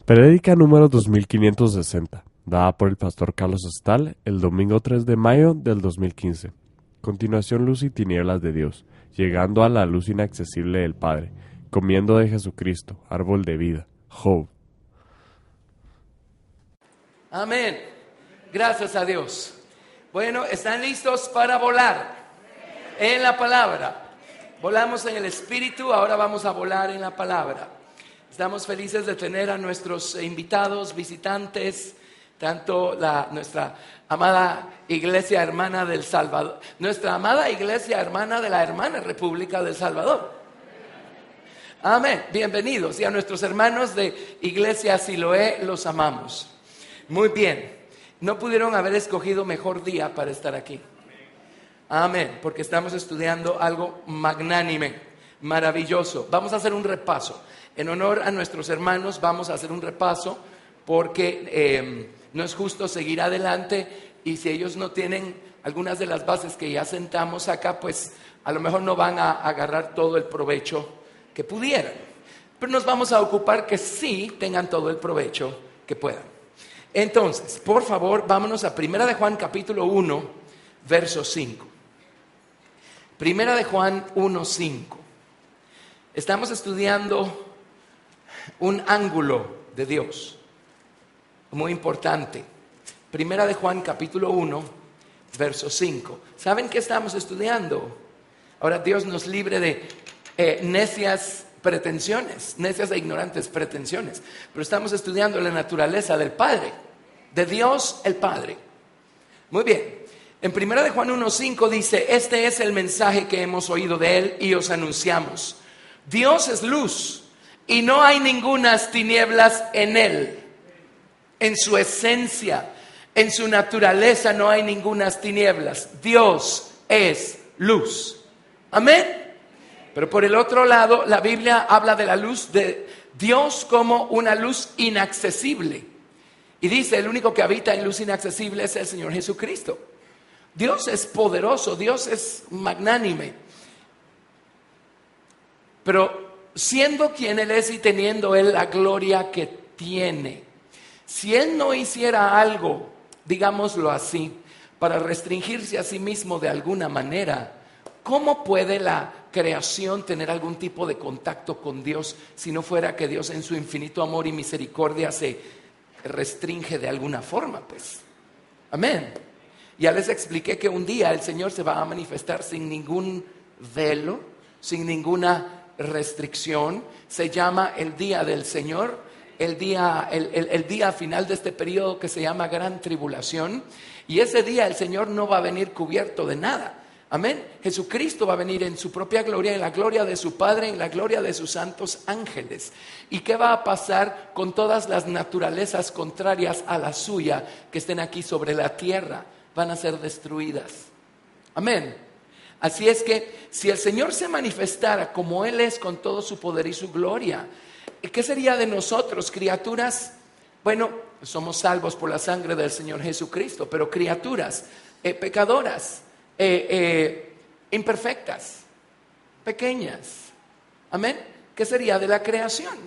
Prédica número 2560, dada por el pastor Carlos Estal el domingo 3 de mayo del 2015. Continuación, luz y tinieblas de Dios, llegando a la luz inaccesible del Padre, comiendo de Jesucristo, árbol de vida. Job. Amén. Gracias a Dios. Bueno, ¿están listos para volar en la palabra? Volamos en el Espíritu, ahora vamos a volar en la palabra. Estamos felices de tener a nuestros invitados, visitantes, tanto nuestra amada Iglesia Hermana del Salvador, nuestra amada Iglesia Hermana de la Hermana República del Salvador. Amén. Bienvenidos. Y a nuestros hermanos de Iglesia Siloé, los amamos. Muy bien. No pudieron haber escogido mejor día para estar aquí. Amén. Porque estamos estudiando algo magnánime, maravilloso. Vamos a hacer un repaso. En honor a nuestros hermanos vamos a hacer un repaso porque no es justo seguir adelante y si ellos no tienen algunas de las bases que ya sentamos acá, pues a lo mejor no van a agarrar todo el provecho que pudieran. Pero nos vamos a ocupar que sí tengan todo el provecho que puedan. Entonces, por favor, vámonos a 1 de Juan capítulo 1, verso 5. 1 de Juan 1, 5. Estamos estudiando un ángulo de Dios muy importante. 1 de Juan capítulo 1, verso 5. ¿Saben qué estamos estudiando? Ahora Dios nos libre de necias pretensiones, necias e ignorantes pretensiones. Pero estamos estudiando la naturaleza del Padre, de Dios el Padre. Muy bien. En 1 de Juan 1, 5 dice: este es el mensaje que hemos oído de Él y os anunciamos. Dios es luz y no hay ningunas tinieblas en Él. En su esencia, en su naturaleza no hay ningunas tinieblas. Dios es luz. Amén. Pero por el otro lado, la Biblia habla de la luz de Dios como una luz inaccesible. Y dice, el único que habita en luz inaccesible es el Señor Jesucristo. Dios es poderoso, Dios es magnánime. Pero siendo quien Él es y teniendo Él la gloria que tiene, si Él no hiciera algo, digámoslo así, para restringirse a sí mismo de alguna manera, ¿cómo puede la creación tener algún tipo de contacto con Dios si no fuera que Dios en su infinito amor y misericordia se restringe de alguna forma? Pues, amén. Ya les expliqué que un día el Señor se va a manifestar sin ningún velo, sin ninguna restricción. Se llama el día del Señor, el día final de este periodo que se llama Gran Tribulación. Y ese día el Señor no va a venir cubierto de nada. Amén. Jesucristo va a venir en su propia gloria, en la gloria de su Padre, en la gloria de sus santos ángeles. ¿Y qué va a pasar con todas las naturalezas contrarias a la suya que estén aquí sobre la tierra? Van a ser destruidas. Amén. Así es que si el Señor se manifestara como Él es con todo su poder y su gloria, ¿qué sería de nosotros, criaturas? Bueno, somos salvos por la sangre del Señor Jesucristo, pero criaturas pecadoras, imperfectas, pequeñas. Amén. ¿Qué sería de la creación?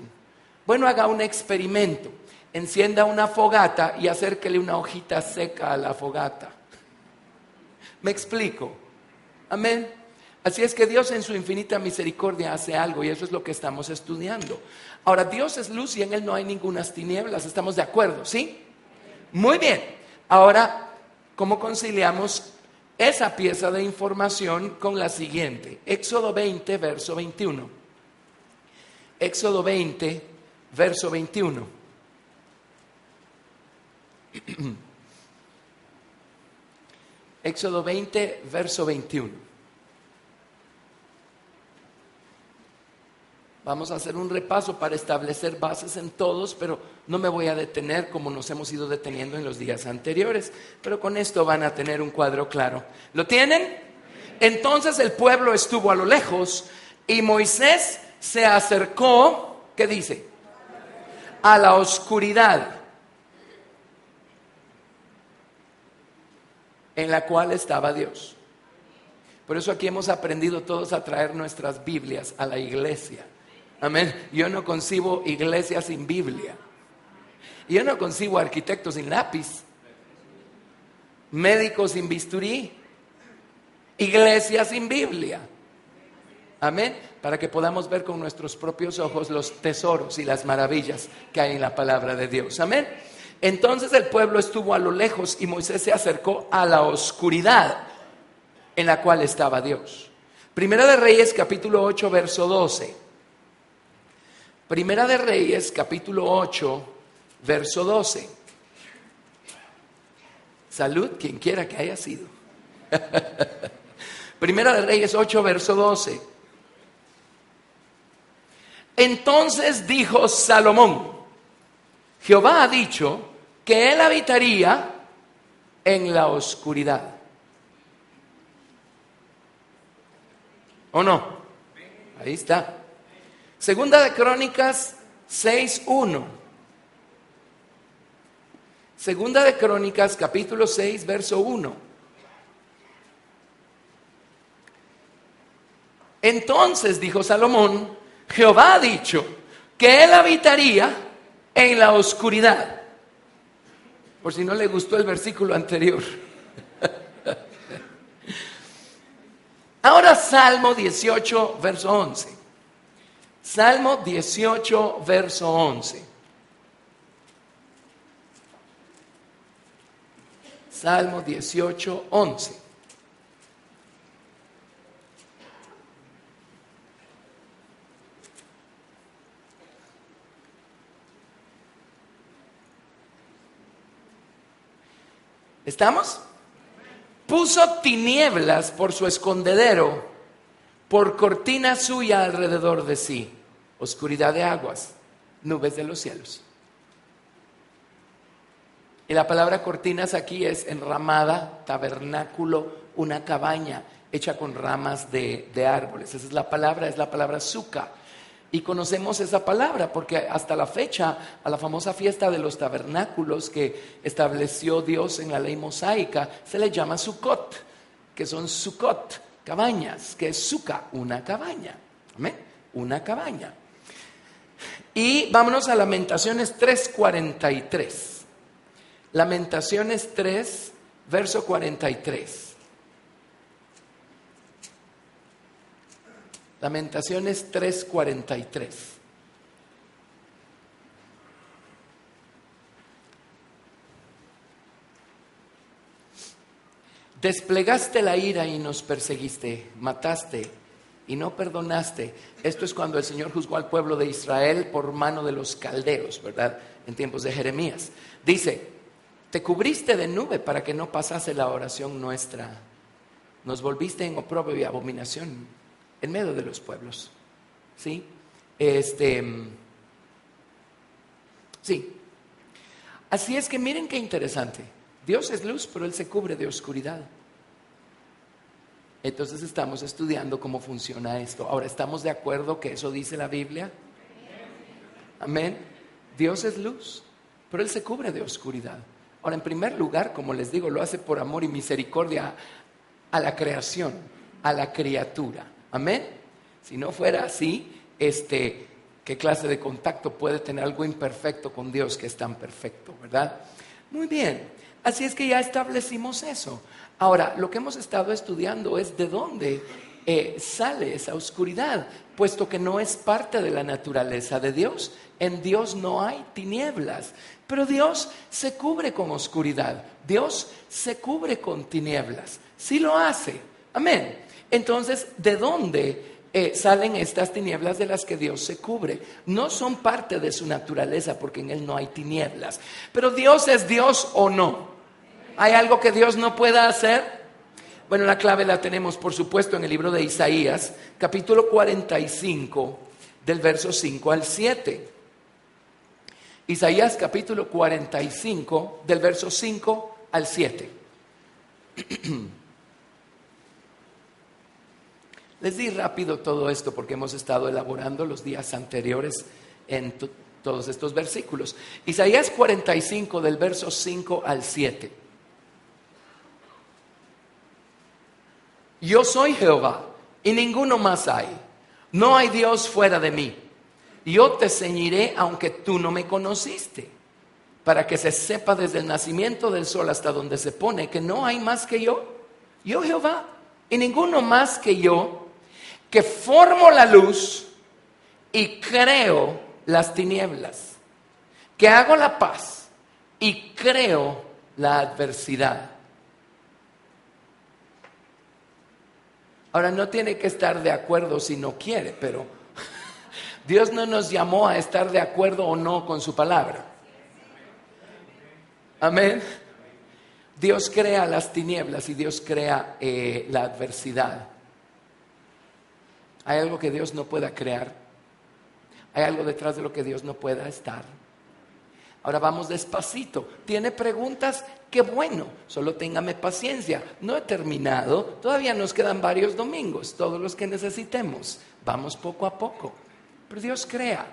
Bueno, haga un experimento. Encienda una fogata y acérquele una hojita seca a la fogata. ¿Me explico? Amén. Así es que Dios en su infinita misericordia hace algo y eso es lo que estamos estudiando. Ahora, Dios es luz y en Él no hay ningunas tinieblas. ¿Estamos de acuerdo? ¿Sí? Muy bien. Ahora, ¿cómo conciliamos esa pieza de información con la siguiente? Éxodo 20, verso 21. Éxodo 20, verso 21. Éxodo 20, verso 21. Vamos a hacer un repaso para establecer bases en todos, pero no me voy a detener como nos hemos ido deteniendo en los días anteriores. Pero con esto van a tener un cuadro claro. ¿Lo tienen? Entonces el pueblo estuvo a lo lejos y Moisés se acercó, ¿qué dice? A la oscuridad en la cual estaba Dios. Por eso aquí hemos aprendido todos a traer nuestras Biblias a la iglesia. Amén. Yo no concibo iglesia sin Biblia. Y yo no consigo arquitectos sin lápiz, médicos sin bisturí, iglesia sin Biblia. Amén. Para que podamos ver con nuestros propios ojos los tesoros y las maravillas que hay en la palabra de Dios. Amén. Entonces el pueblo estuvo a lo lejos y Moisés se acercó a la oscuridad en la cual estaba Dios. Primera de Reyes, capítulo 8, verso 12. Primera de Reyes, capítulo 8, verso 12. Salud, quien quiera que haya sido. Primera de Reyes 8, verso 12. Entonces dijo Salomón: Jehová ha dicho que él habitaría en la oscuridad. ¿O no? Ahí está. Segunda de Crónicas 6:1. Segunda de Crónicas, capítulo 6, verso 1. Entonces dijo Salomón: Jehová ha dicho que él habitaría en la oscuridad. Por si no le gustó el versículo anterior. Ahora Salmo 18, verso 11. Salmo 18, verso 11. Salmo 18, 11. ¿Estamos? Puso tinieblas por su escondedero, por cortina suya alrededor de sí, oscuridad de aguas, nubes de los cielos. Y la palabra cortinas aquí es enramada, tabernáculo, una cabaña hecha con ramas de árboles. Esa es la palabra suca. Y conocemos esa palabra porque hasta la fecha, a la famosa fiesta de los tabernáculos que estableció Dios en la ley mosaica, se le llama Sukkot, que son Sukkot, cabañas, que es Sukkah, una cabaña. ¿Amén? Una cabaña. Y vámonos a Lamentaciones 3:43. Lamentaciones 3, verso 43. Lamentaciones 3:43. Desplegaste la ira y nos perseguiste, mataste y no perdonaste. Esto es cuando el Señor juzgó al pueblo de Israel por mano de los caldeos, ¿verdad? En tiempos de Jeremías. Dice: te cubriste de nube para que no pasase la oración nuestra. Nos volviste en oprobio y abominación en medio de los pueblos. ¿Sí? Sí. Así es que miren qué interesante. Dios es luz, pero Él se cubre de oscuridad. Entonces estamos estudiando cómo funciona esto. Ahora, ¿estamos de acuerdo que eso dice la Biblia? Amén. Dios es luz, pero Él se cubre de oscuridad. Ahora, en primer lugar, como les digo, lo hace por amor y misericordia a la creación, a la criatura. Amén. Si no fuera así, ¿qué clase de contacto puede tener algo imperfecto con Dios que es tan perfecto, verdad? Muy bien. Así es que ya establecimos eso. Ahora, lo que hemos estado estudiando es de dónde sale esa oscuridad, puesto que no es parte de la naturaleza de Dios. En Dios no hay tinieblas, pero Dios se cubre con oscuridad. Dios se cubre con tinieblas. Sí lo hace. Amén. Entonces, ¿de dónde salen estas tinieblas de las que Dios se cubre? No son parte de su naturaleza porque en Él no hay tinieblas. Pero ¿Dios es Dios o no? ¿Hay algo que Dios no pueda hacer? Bueno, la clave la tenemos, por supuesto, en el libro de Isaías, capítulo 45, del verso 5 al 7. Isaías, capítulo 45, del verso 5 al 7. Les di rápido todo esto porque hemos estado elaborando los días anteriores en todos estos versículos. Isaías 45 del verso 5 al 7. Yo soy Jehová y ninguno más hay. No hay Dios fuera de mí. Yo te ceñiré aunque tú no me conociste. para que se sepa desde el nacimiento del sol hasta donde se pone que no hay más que yo Jehová, y ninguno más que yo, que formo la luz y creo las tinieblas, que hago la paz y creo la adversidad. Ahora, no tiene que estar de acuerdo si no quiere, pero Dios no nos llamó a estar de acuerdo o no con su palabra. Amén. Dios crea las tinieblas y Dios crea la adversidad. ¿Hay algo que Dios no pueda crear? ¿Hay algo detrás de lo que Dios no pueda estar? Ahora vamos despacito. ¿Tiene preguntas? Qué bueno, solo téngame paciencia. No he terminado, todavía nos quedan varios domingos, todos los que necesitemos. Vamos poco a poco. Pero Dios crea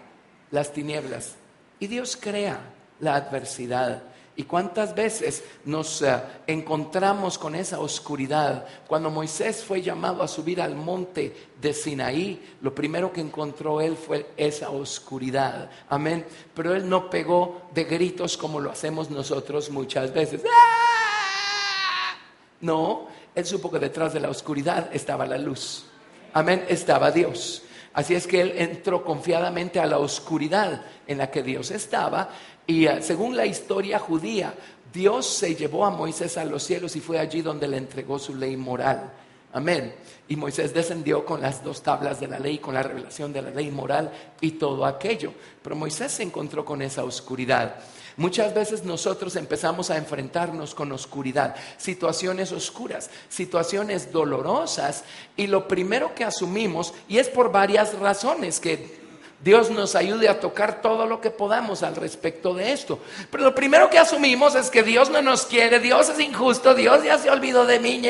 las tinieblas y Dios crea la adversidad. ¿Y cuántas veces nos encontramos con esa oscuridad? Cuando Moisés fue llamado a subir al monte de Sinaí, lo primero que encontró él fue esa oscuridad. Amén. Pero él no pegó de gritos como lo hacemos nosotros muchas veces. ¡Ah! No, él supo que detrás de la oscuridad estaba la luz. Amén, estaba Dios. Así es que él entró confiadamente a la oscuridad en la que Dios estaba. Y según la historia judía, Dios se llevó a Moisés a los cielos y fue allí donde le entregó su ley moral. Amén. Y Moisés descendió con las 2 tablas de la ley, con la revelación de la ley moral y todo aquello. Pero Moisés se encontró con esa oscuridad. Muchas veces nosotros empezamos a enfrentarnos con oscuridad, situaciones oscuras, situaciones dolorosas, y lo primero que asumimos, y es por varias razones, que Dios nos ayude a tocar todo lo que podamos al respecto de esto. Pero lo primero que asumimos es que Dios no nos quiere, Dios es injusto, Dios ya se olvidó de mí.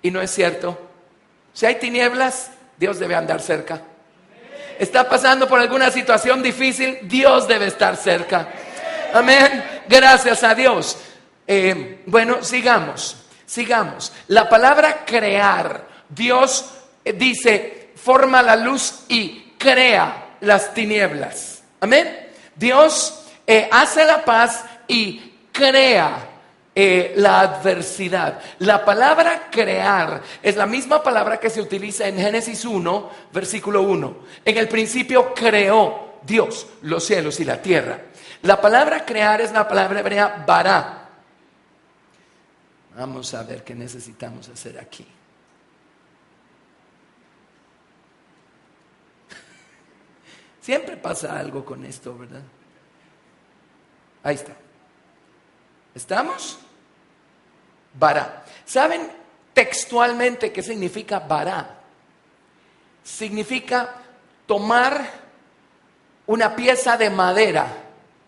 Y no es cierto. Si hay tinieblas, Dios debe andar cerca. Está pasando por alguna situación difícil, Dios debe estar cerca. Amén. Gracias a Dios. Bueno, sigamos. La palabra crear, Dios dice, forma la luz y crea las tinieblas. Amén. Dios hace la paz y crea la adversidad. La palabra crear es la misma palabra que se utiliza en Génesis 1, versículo 1. En el principio creó Dios los cielos y la tierra. La palabra crear es la palabra hebrea bara. Vamos a ver qué necesitamos hacer aquí. Siempre pasa algo con esto, ¿verdad? Ahí está. ¿Estamos? Bara. ¿Saben textualmente qué significa bara? Significa tomar una pieza de madera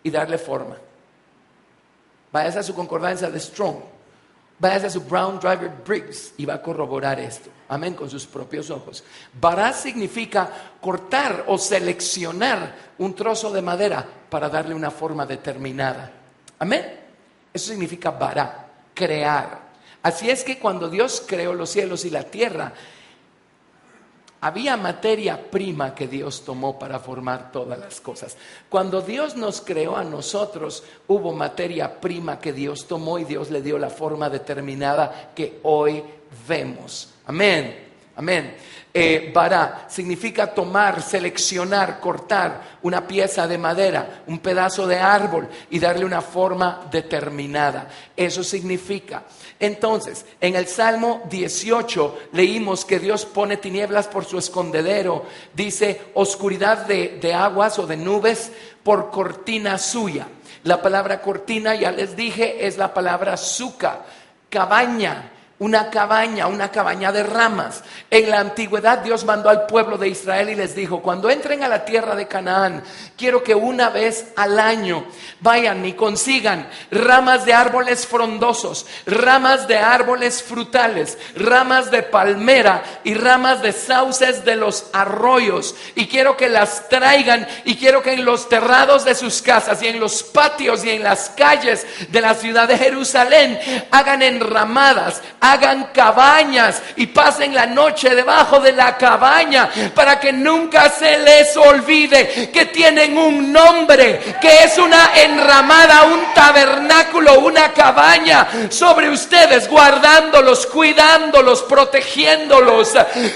y darle forma. Váyase a su concordancia de Strong, váyase a su Brown Driver Briggs y va a corroborar esto. Amén, con sus propios ojos. Bara significa cortar o seleccionar un trozo de madera para darle una forma determinada. Amén. Eso significa bara, crear. Así es que cuando Dios creó los cielos y la tierra, había materia prima que Dios tomó para formar todas las cosas. Cuando Dios nos creó a nosotros, hubo materia prima que Dios tomó y Dios le dio la forma determinada que hoy vemos. Amén. Amén. Bara significa tomar, seleccionar, cortar una pieza de madera, un pedazo de árbol y darle una forma determinada. Eso significa. Entonces, en el Salmo 18 leímos que Dios pone tinieblas por su escondedero. Dice oscuridad de aguas o de nubes por cortina suya. La palabra cortina, ya les dije, es la palabra suca, cabaña. Una cabaña de ramas. En la antigüedad Dios mandó al pueblo de Israel y les dijo: cuando entren a la tierra de Canaán, quiero que una vez al año vayan y consigan ramas de árboles frondosos, ramas de árboles frutales, ramas de palmera y ramas de sauces de los arroyos, y quiero que las traigan, y quiero que en los terrados de sus casas y en los patios y en las calles de la ciudad de Jerusalén hagan enramadas, hagan cabañas y pasen la noche debajo de la cabaña, para que nunca se les olvide que tienen un nombre, que es una enramada, un tabernáculo, una cabaña sobre ustedes, guardándolos, cuidándolos, protegiéndolos.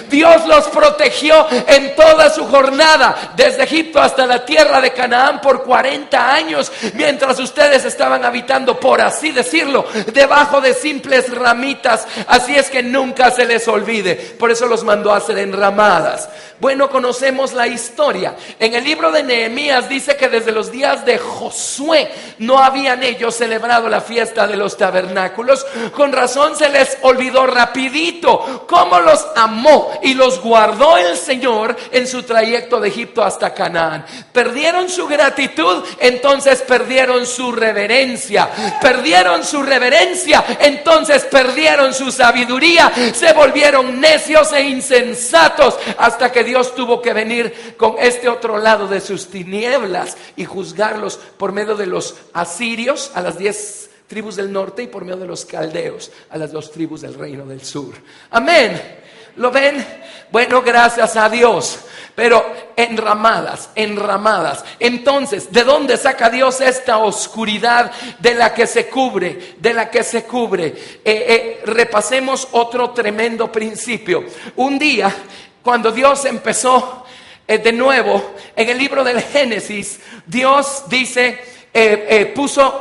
Dios los protegió en toda su jornada, desde Egipto hasta la tierra de Canaán, por 40 años, mientras ustedes estaban habitando, por así decirlo, debajo de simples ramitas. Así es que nunca se les olvide. Por eso los mandó a hacer enramadas. Bueno, conocemos la historia. En el libro de Nehemías dice que desde los días de Josué no habían ellos celebrado la fiesta de los tabernáculos. Con razón se les olvidó rapidito cómo los amó y los guardó el Señor en su trayecto de Egipto hasta Canaán. Perdieron su gratitud, entonces perdieron su reverencia. Perdieron su reverencia, entonces perdieron su sabiduría. Se volvieron necios e insensatos, hasta que Dios tuvo que venir con este otro lado de sus tinieblas y juzgarlos por medio de los asirios, a las 10 tribus del norte, y por medio de los caldeos, a las 2 tribus del reino del sur. Amén. ¿Lo ven? Bueno, gracias a Dios. Pero enramadas. Entonces, ¿de dónde saca Dios esta oscuridad de la que se cubre? Repasemos otro tremendo principio. Un día, cuando Dios empezó de nuevo, en el libro del Génesis, Dios dice,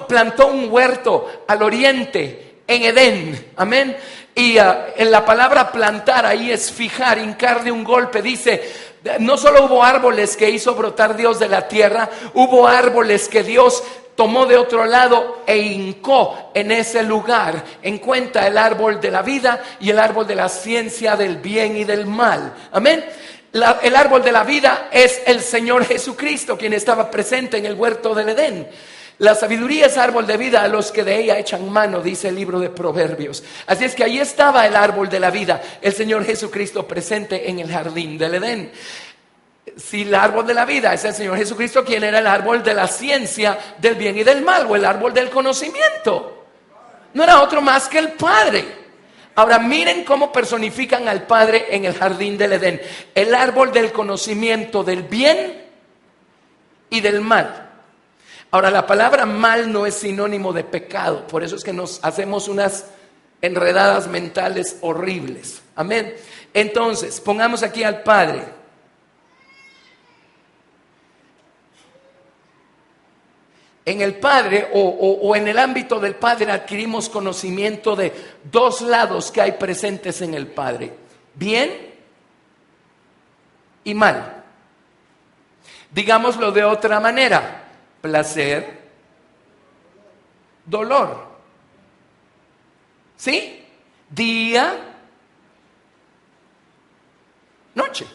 plantó un huerto al oriente, en Edén. Amén. Y en la palabra plantar ahí es fijar, hincar de un golpe. Dice, no solo hubo árboles que hizo brotar Dios de la tierra, hubo árboles que Dios tomó de otro lado e hincó en ese lugar. En cuenta el árbol de la vida y el árbol de la ciencia del bien y del mal. Amén. El árbol de la vida es el Señor Jesucristo, quien estaba presente en el huerto del Edén. La sabiduría es árbol de vida a los que de ella echan mano, dice el libro de Proverbios. Así es que ahí estaba el árbol de la vida, el Señor Jesucristo presente en el jardín del Edén. Si el árbol de la vida es el Señor Jesucristo, ¿quién era el árbol de la ciencia del bien y del mal, o el árbol del conocimiento? No era otro más que el Padre. Ahora miren cómo personifican al Padre en el jardín del Edén. El árbol del conocimiento del bien y del mal. Ahora, la palabra mal no es sinónimo de pecado. Por eso es que nos hacemos unas enredadas mentales horribles. Amén. Entonces, pongamos aquí al Padre. En el Padre o en el ámbito del Padre adquirimos conocimiento de 2 lados que hay presentes en el Padre: bien y mal. Digámoslo de otra manera: placer, dolor. ¿Sí? Día, noche.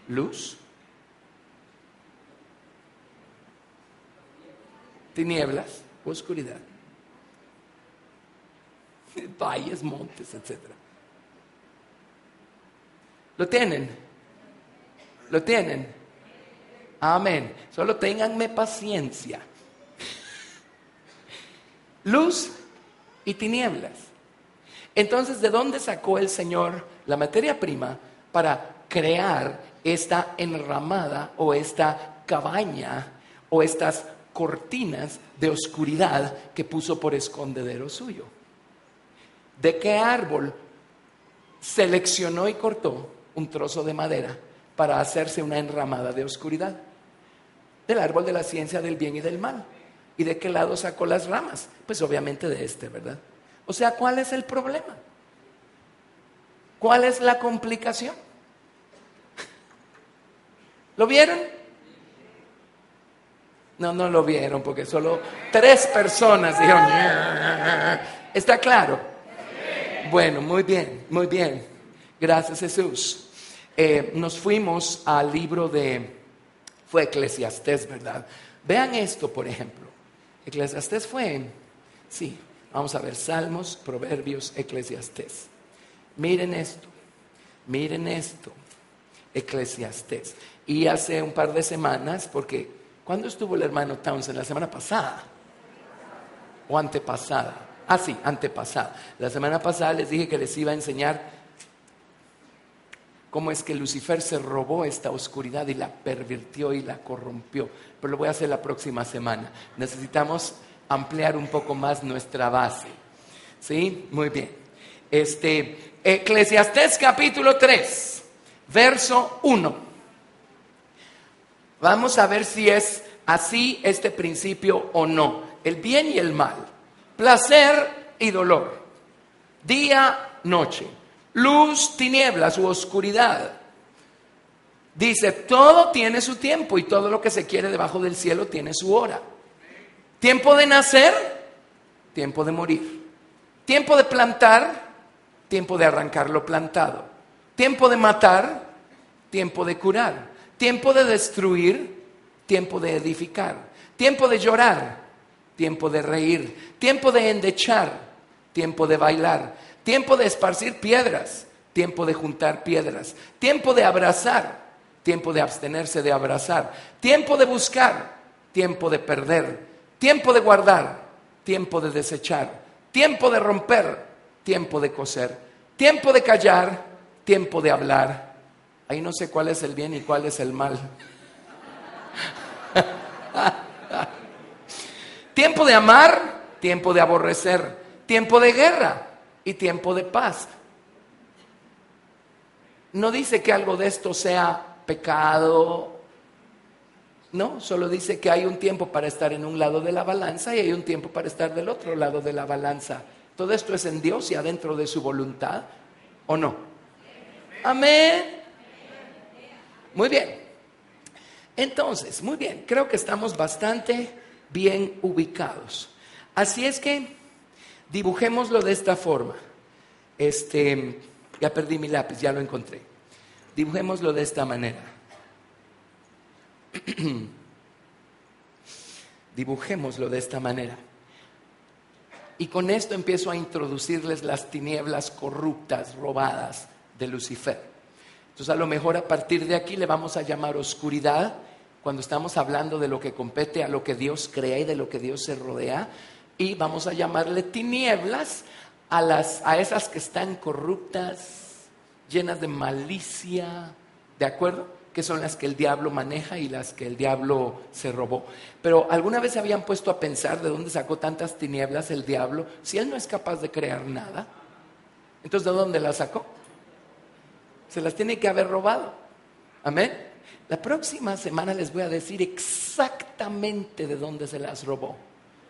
Luz, tinieblas, oscuridad. Valles, montes, etc. ¿Lo tienen? ¿Lo tienen? Amén. Solo ténganme paciencia. Luz y tinieblas. Entonces, ¿de dónde sacó el Señor la materia prima para crear esta enramada o esta cabaña o estas cortinas de oscuridad que puso por escondedero suyo? ¿De qué árbol seleccionó y cortó un trozo de madera para hacerse una enramada de oscuridad? Del árbol de la ciencia del bien y del mal. ¿Y de qué lado sacó las ramas? Pues obviamente de este, ¿verdad? O sea, ¿cuál es el problema? ¿Cuál es la complicación? ¿Lo vieron? No lo vieron, porque solo 3 personas dijeron. ¿Está claro? Bueno, muy bien, muy bien. Gracias, Jesús. Nos fuimos al libro fue Eclesiastés, ¿verdad? Vean esto, por ejemplo. Eclesiastés sí, vamos a ver, Salmos, Proverbios, Eclesiastés. Miren esto, Eclesiastés. Y hace un par de semanas, porque ¿cuándo estuvo el hermano Townsend? ¿La semana pasada? ¿O antepasada? Ah, sí, antepasada. La semana pasada les dije que les iba a enseñar cómo es que Lucifer se robó esta oscuridad y la pervirtió y la corrompió. Pero lo voy a hacer la próxima semana. Necesitamos ampliar un poco más nuestra base. ¿Sí? Muy bien. Eclesiastés capítulo 3, verso 1. Vamos a ver si es así este principio o no. El bien y el mal, placer y dolor, día, noche, luz, tinieblas u oscuridad. Dice, todo tiene su tiempo y todo lo que se quiere debajo del cielo tiene su hora. Tiempo de nacer, tiempo de morir. Tiempo de plantar, tiempo de arrancar lo plantado. Tiempo de matar, tiempo de curar. Tiempo de destruir, tiempo de edificar. Tiempo de llorar, tiempo de reír. Tiempo de endechar, tiempo de bailar. Tiempo de esparcir piedras, tiempo de juntar piedras. Tiempo de abrazar, tiempo de abstenerse de abrazar. Tiempo de buscar, tiempo de perder. Tiempo de guardar, tiempo de desechar. Tiempo de romper, tiempo de coser. Tiempo de callar, tiempo de hablar. Ahí no sé cuál es el bien y cuál es el mal. Tiempo de amar, tiempo de aborrecer. Tiempo de guerra y tiempo de paz. No dice que algo de esto sea pecado. No, solo dice que hay un tiempo para estar en un lado de la balanza y hay un tiempo para estar del otro lado de la balanza. Todo esto es en Dios y adentro de su voluntad, ¿o no? Amén. Muy bien. Entonces, muy bien, creo que estamos bastante bien ubicados. Así es que dibujémoslo de esta forma. Ya perdí mi lápiz, ya lo encontré. Dibujémoslo de esta manera. Dibujémoslo de esta manera. Y con esto empiezo a introducirles las tinieblas corruptas, robadas de Lucifer. Entonces, a lo mejor a partir de aquí le vamos a llamar oscuridad, cuando estamos hablando de lo que compete a lo que Dios crea y de lo que Dios se rodea. Y vamos a llamarle tinieblas a esas que están corruptas, llenas de malicia, ¿de acuerdo? Que son las que el diablo maneja y las que el diablo se robó. Pero ¿alguna vez se habían puesto a pensar de dónde sacó tantas tinieblas el diablo? Si él no es capaz de crear nada, entonces ¿de dónde las sacó? Se las tiene que haber robado. Amén. La próxima semana les voy a decir exactamente de dónde se las robó.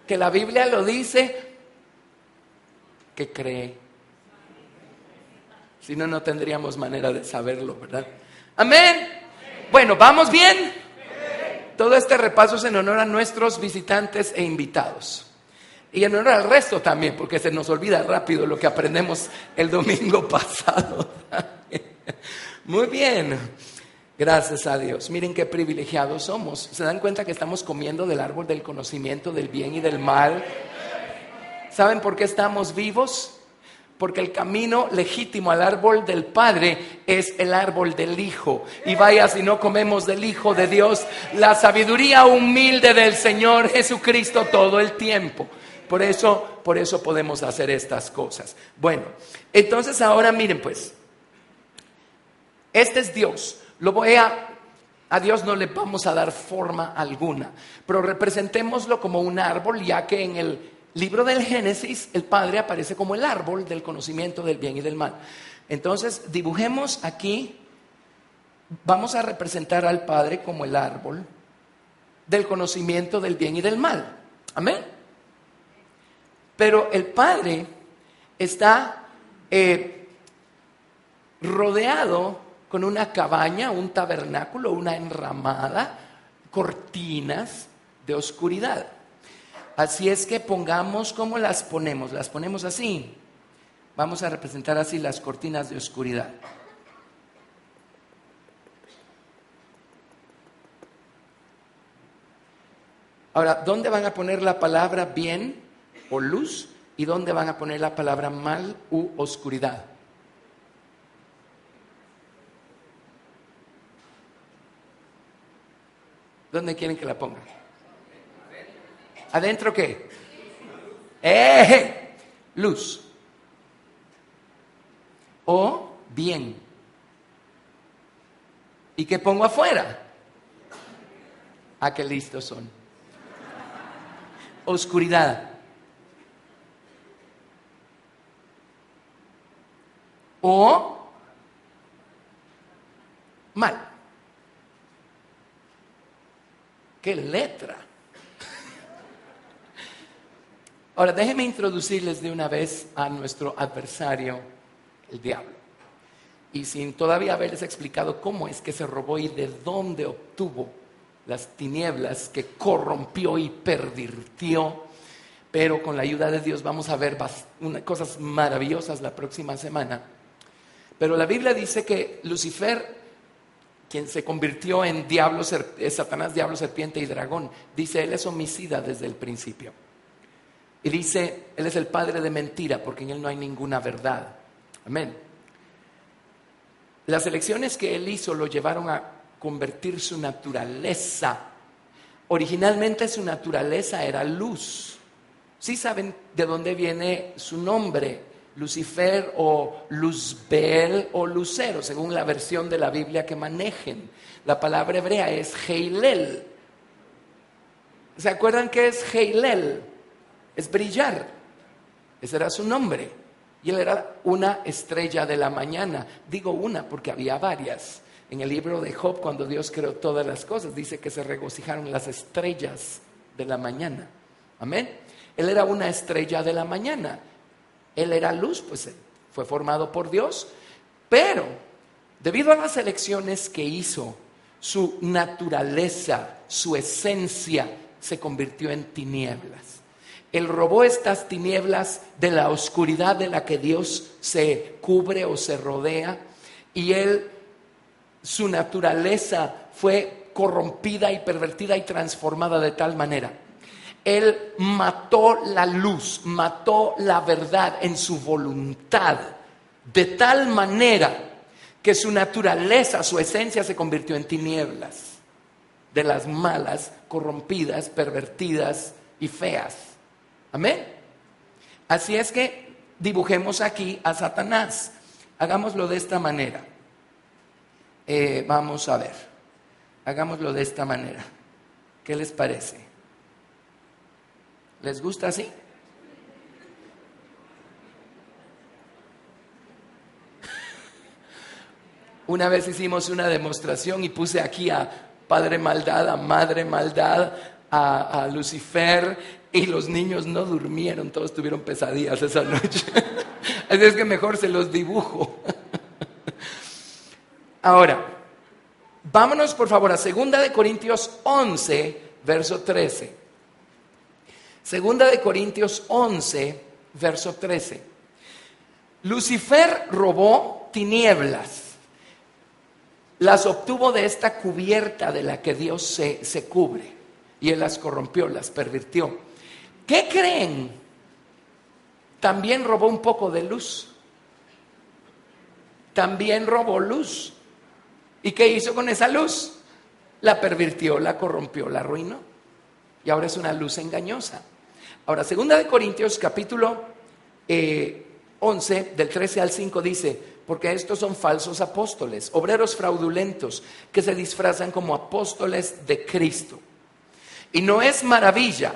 Que la Biblia lo dice, que cree. Si no, no tendríamos manera de saberlo, ¿verdad? Amén. Bueno, ¿vamos bien? Todo este repaso es en honor a nuestros visitantes e invitados. Y en honor al resto también, porque se nos olvida rápido lo que aprendemos el domingo pasado. Muy bien. Gracias a Dios. Miren qué privilegiados somos. ¿Se dan cuenta que estamos comiendo del árbol del conocimiento del bien y del mal? ¿Saben por qué estamos vivos? Porque el camino legítimo al árbol del Padre es el árbol del Hijo. Y vaya si no comemos del Hijo de Dios, la sabiduría humilde del Señor Jesucristo todo el tiempo. Por eso podemos hacer estas cosas. Bueno, entonces ahora miren pues, este es Dios. A Dios no le vamos a dar forma alguna, pero representémoslo como un árbol, ya que en el libro del Génesis el Padre aparece como el árbol del conocimiento del bien y del mal. Entonces dibujemos aquí, vamos a representar al Padre como el árbol del conocimiento del bien y del mal. Amén. Pero el Padre está rodeado con una cabaña, un tabernáculo, una enramada, cortinas de oscuridad. Así es que pongamos, ¿cómo las ponemos? Las ponemos así. Vamos a representar así las cortinas de oscuridad. Ahora, ¿dónde van a poner la palabra bien o luz? ¿Y dónde van a poner la palabra mal u oscuridad? ¿Dónde quieren que la pongan? ¿Adentro qué? luz. O bien. ¿Y qué pongo afuera? ¿A qué listos son? Oscuridad. O mal. ¡Qué letra! Ahora, déjenme introducirles de una vez a nuestro adversario, el diablo. Y sin todavía haberles explicado cómo es que se robó y de dónde obtuvo las tinieblas que corrompió y pervirtió. Pero con la ayuda de Dios vamos a ver cosas maravillosas la próxima semana. Pero la Biblia dice que Lucifer, quien se convirtió en diablo, Satanás, diablo, serpiente y dragón, dice, él es homicida desde el principio. Y dice, él es el padre de mentira, porque en él no hay ninguna verdad. Amén. Las elecciones que él hizo lo llevaron a convertir su naturaleza. Originalmente su naturaleza era luz. ¿Sí saben de dónde viene su nombre? Lucifer o Luzbel o Lucero, según la versión de la Biblia que manejen. La palabra hebrea es Heilel. ¿Se acuerdan qué es Heilel? Es brillar. Ese era su nombre. Y él era una estrella de la mañana. Digo una porque había varias. En el libro de Job, cuando Dios creó todas las cosas, dice que se regocijaron las estrellas de la mañana. Amén. Él era una estrella de la mañana. Él era luz, pues fue formado por Dios. Pero, debido a las elecciones que hizo, su naturaleza, su esencia, se convirtió en tinieblas. Él robó estas tinieblas de la oscuridad de la que Dios se cubre o se rodea. Y su naturaleza fue corrompida y pervertida y transformada de tal manera. Él mató la luz, mató la verdad en su voluntad, de tal manera que su naturaleza, su esencia se convirtió en tinieblas, de las malas, corrompidas, pervertidas y feas. Amén. Así es que dibujemos aquí a Satanás. Hagámoslo de esta manera. Vamos a ver. Hagámoslo de esta manera. ¿Qué les parece? ¿Les gusta así? Una vez hicimos una demostración y puse aquí a Padre Maldad, a Madre Maldad, a Lucifer, y los niños no durmieron, todos tuvieron pesadillas esa noche. Así es que mejor se los dibujo. Ahora, vámonos por favor a 2 de Corintios 11, verso 13. 2 de Corintios 11, verso 13. Lucifer robó tinieblas. Las obtuvo de esta cubierta de la que Dios se cubre. Y él las corrompió, las pervirtió. ¿Qué creen? También robó un poco de luz. También robó luz. ¿Y qué hizo con esa luz? La pervirtió, la corrompió, la arruinó. Y ahora es una luz engañosa. Ahora, 2 de Corintios capítulo 11, del 13 al 5 dice, porque estos son falsos apóstoles, obreros fraudulentos, que se disfrazan como apóstoles de Cristo. Y no es maravilla,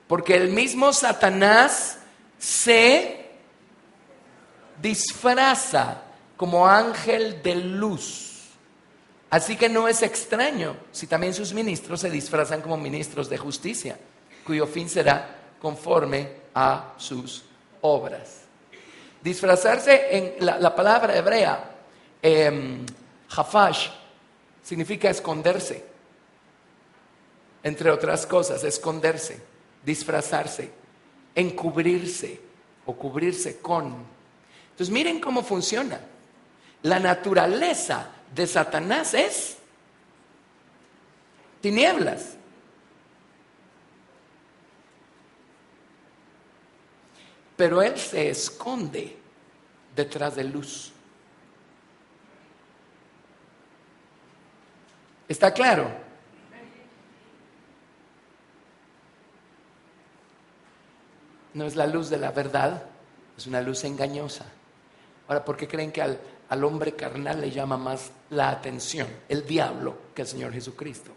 porque el mismo Satanás se disfraza como ángel de luz. Así que no es extraño si también sus ministros se disfrazan como ministros de justicia, cuyo fin será conforme a sus obras. Disfrazarse en la palabra hebrea, hafash, significa esconderse. Entre otras cosas, esconderse, disfrazarse, encubrirse o cubrirse con. Entonces miren cómo funciona. La naturaleza de Satanás es tinieblas. Pero él se esconde detrás de luz. ¿Está claro? No es la luz de la verdad, Es una luz engañosa. Ahora, ¿por qué creen que al hombre carnal le llama más la atención el diablo que el Señor Jesucristo?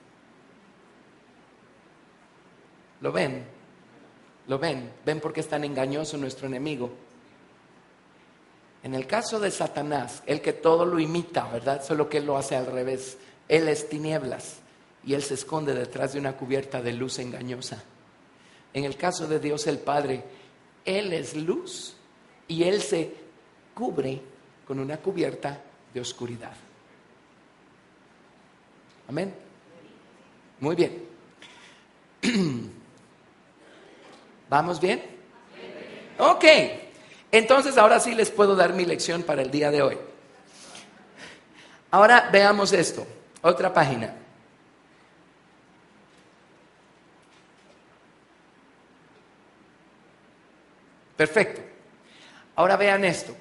¿Lo ven? ¿Lo ven? ¿Ven por qué es tan engañoso nuestro enemigo? En el caso de Satanás, el que todo lo imita, ¿verdad? Solo que él lo hace al revés. Él es tinieblas y él se esconde detrás de una cubierta de luz engañosa. En el caso de Dios el Padre, él es luz y él se cubre con una cubierta de oscuridad. Amén. Muy bien. ¿Vamos bien? Ok. Entonces ahora sí les puedo dar mi lección para el día de hoy. Ahora veamos esto. Otra página. Perfecto. Ahora vean esto.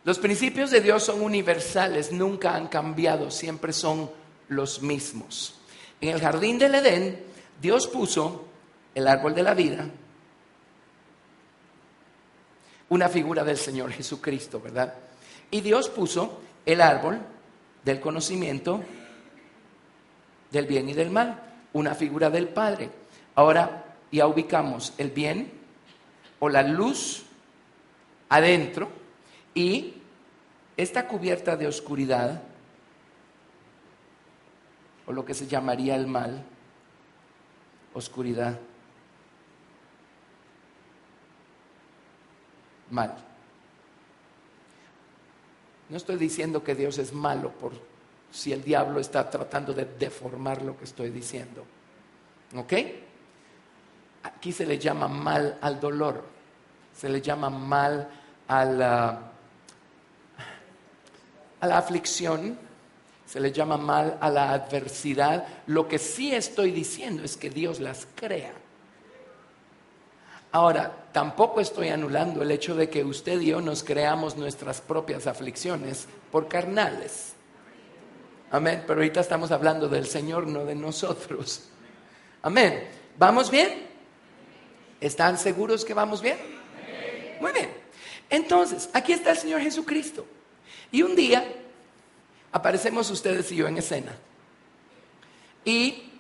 Los principios de Dios son universales, nunca han cambiado, siempre son los mismos. En el jardín del Edén, Dios puso el árbol de la vida, una figura del Señor Jesucristo, ¿verdad? Y Dios puso el árbol del conocimiento del bien y del mal, una figura del Padre. Ahora ya ubicamos el bien o la luz adentro y esta cubierta de oscuridad o lo que se llamaría el mal, oscuridad, mal. No estoy diciendo que Dios es malo por si el diablo está tratando de deformar lo que estoy diciendo. ¿Ok? Aquí se le llama mal al dolor, se le llama mal a la aflicción, se le llama mal a la adversidad. Lo que sí estoy diciendo es que Dios las crea. Ahora, tampoco estoy anulando el hecho de que usted y yo nos creamos nuestras propias aflicciones por carnales. Amén. Pero ahorita estamos hablando del Señor, no de nosotros. Amén. ¿Vamos bien? ¿Están seguros que vamos bien? Muy bien. Entonces, aquí está el Señor Jesucristo. Y un día aparecemos ustedes y yo en escena. Y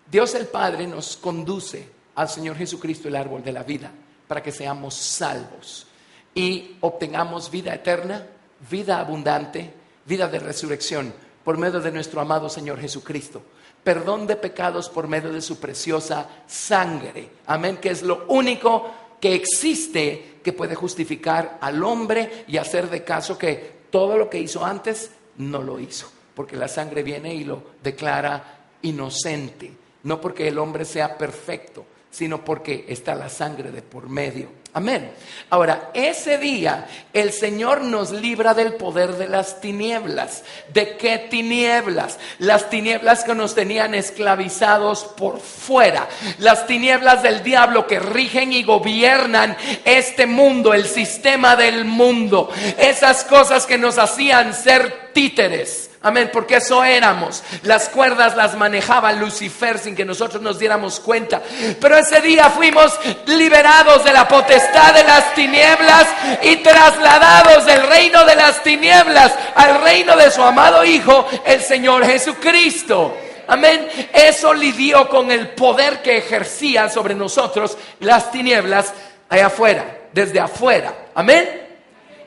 Dios el Padre nos conduce al Señor Jesucristo, el árbol de la vida, para que seamos salvos y obtengamos vida eterna, vida abundante, vida de resurrección por medio de nuestro amado Señor Jesucristo. Perdón de pecados por medio de su preciosa sangre. Amén, que es lo único que existe que puede justificar al hombre y hacer de caso que todo lo que hizo antes no lo hizo, porque la sangre viene y lo declara inocente, no porque el hombre sea perfecto, sino porque está la sangre de por medio. Amén. Ahora, ese día el Señor nos libra del poder de las tinieblas. ¿De qué tinieblas? Las tinieblas que nos tenían esclavizados por fuera. Las tinieblas del diablo que rigen y gobiernan este mundo, el sistema del mundo. Esas cosas que nos hacían ser títeres. Amén, porque eso éramos. Las cuerdas las manejaba Lucifer sin que nosotros nos diéramos cuenta. Pero ese día fuimos liberados de la potestad de las tinieblas y trasladados del reino de las tinieblas al reino de su amado Hijo, el Señor Jesucristo. Amén. Eso lidió con el poder que ejercían sobre nosotros las tinieblas allá afuera, desde afuera. Amén.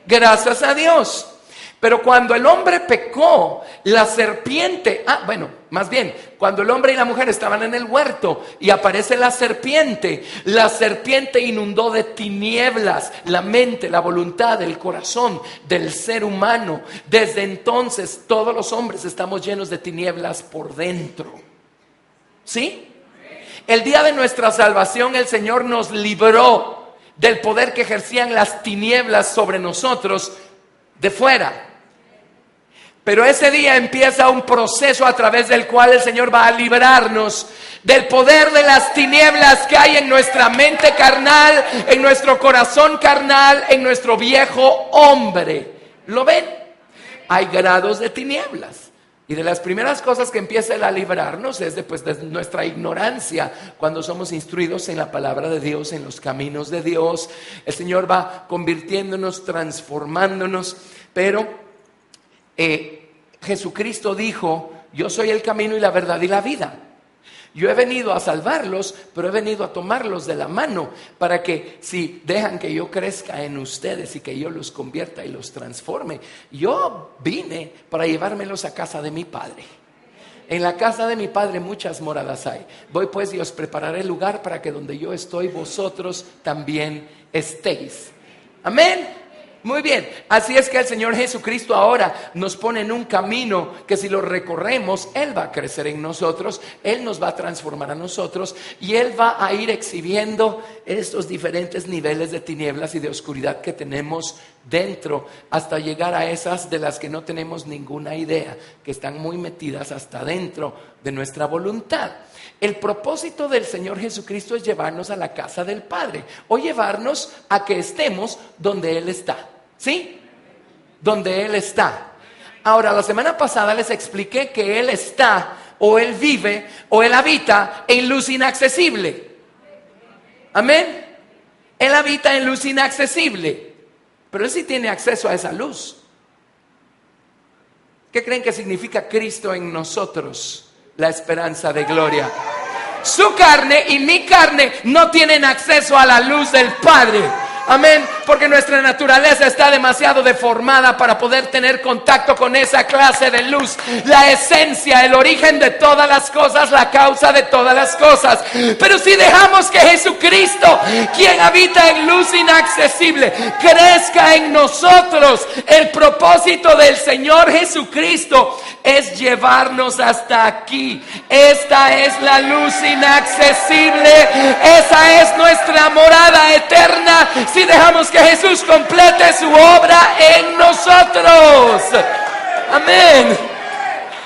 Gracias a Dios. Pero cuando el hombre pecó, la serpiente, más bien, cuando el hombre y la mujer estaban en el huerto y aparece la serpiente inundó de tinieblas la mente, la voluntad, el corazón del ser humano. Desde entonces todos los hombres estamos llenos de tinieblas por dentro. ¿Sí? El día de nuestra salvación el Señor nos libró del poder que ejercían las tinieblas sobre nosotros de fuera. Pero ese día empieza un proceso a través del cual el Señor va a librarnos del poder de las tinieblas que hay en nuestra mente carnal, en nuestro corazón carnal, en nuestro viejo hombre. ¿Lo ven? Hay grados de tinieblas. Y de las primeras cosas que empieza Él a librarnos es de nuestra ignorancia cuando somos instruidos en la palabra de Dios, en los caminos de Dios. El Señor va convirtiéndonos, transformándonos, pero Jesucristo dijo: yo soy el camino y la verdad y la vida. Yo he venido a salvarlos, pero he venido a tomarlos de la mano para que si dejan que yo crezca en ustedes y que yo los convierta y los transforme. Yo vine para llevármelos a casa de mi Padre. En la casa de mi Padre muchas moradas hay. Voy pues y os prepararé lugar para que donde yo estoy, vosotros también estéis. Amén. Muy bien, así es que el Señor Jesucristo ahora nos pone en un camino que si lo recorremos, Él va a crecer en nosotros, Él nos va a transformar a nosotros y Él va a ir exhibiendo estos diferentes niveles de tinieblas y de oscuridad que tenemos dentro, hasta llegar a esas de las que no tenemos ninguna idea, que están muy metidas hasta dentro de nuestra voluntad. El propósito del Señor Jesucristo es llevarnos a la casa del Padre o llevarnos a que estemos donde Él está. ¿Sí? Donde Él está. Ahora, la semana pasada les expliqué que Él está, o Él vive, o Él habita en luz inaccesible. Amén. Él habita en luz inaccesible, pero Él sí tiene acceso a esa luz. ¿Qué creen que significa Cristo en nosotros? La esperanza de gloria. Su carne y mi carne no tienen acceso a la luz del Padre. Amén, porque nuestra naturaleza está demasiado deformada para poder tener contacto con esa clase de luz. La esencia, el origen de todas las cosas, la causa de todas las cosas. Pero si dejamos que Jesucristo, quien habita en luz inaccesible, crezca en nosotros, el propósito del Señor Jesucristo es llevarnos hasta aquí. Esta es la luz inaccesible. Esa es nuestra morada eterna. Si dejamos que Jesús complete su obra en nosotros. Amén.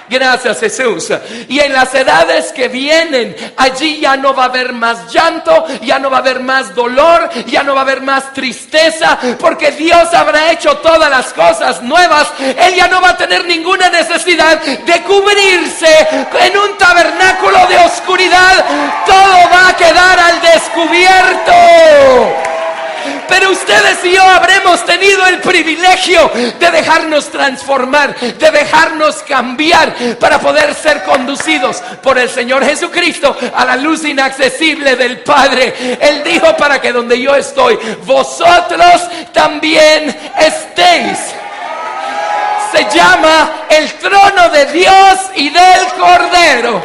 Gracias, Jesús. Y en las edades que vienen, allí ya no va a haber más llanto, ya no va a haber más dolor, ya no va a haber más tristeza, porque Dios habrá hecho todas las cosas nuevas. Él ya no va a tener ninguna necesidad de cubrirse en un tabernáculo de oscuridad. Todo va a quedar al descubierto. Pero ustedes y yo habremos tenido el privilegio de dejarnos transformar, de dejarnos cambiar para poder ser conducidos por el Señor Jesucristo a la luz inaccesible del Padre. Él dijo: para que donde yo estoy, vosotros también estéis. Se llama el trono de Dios y del Cordero.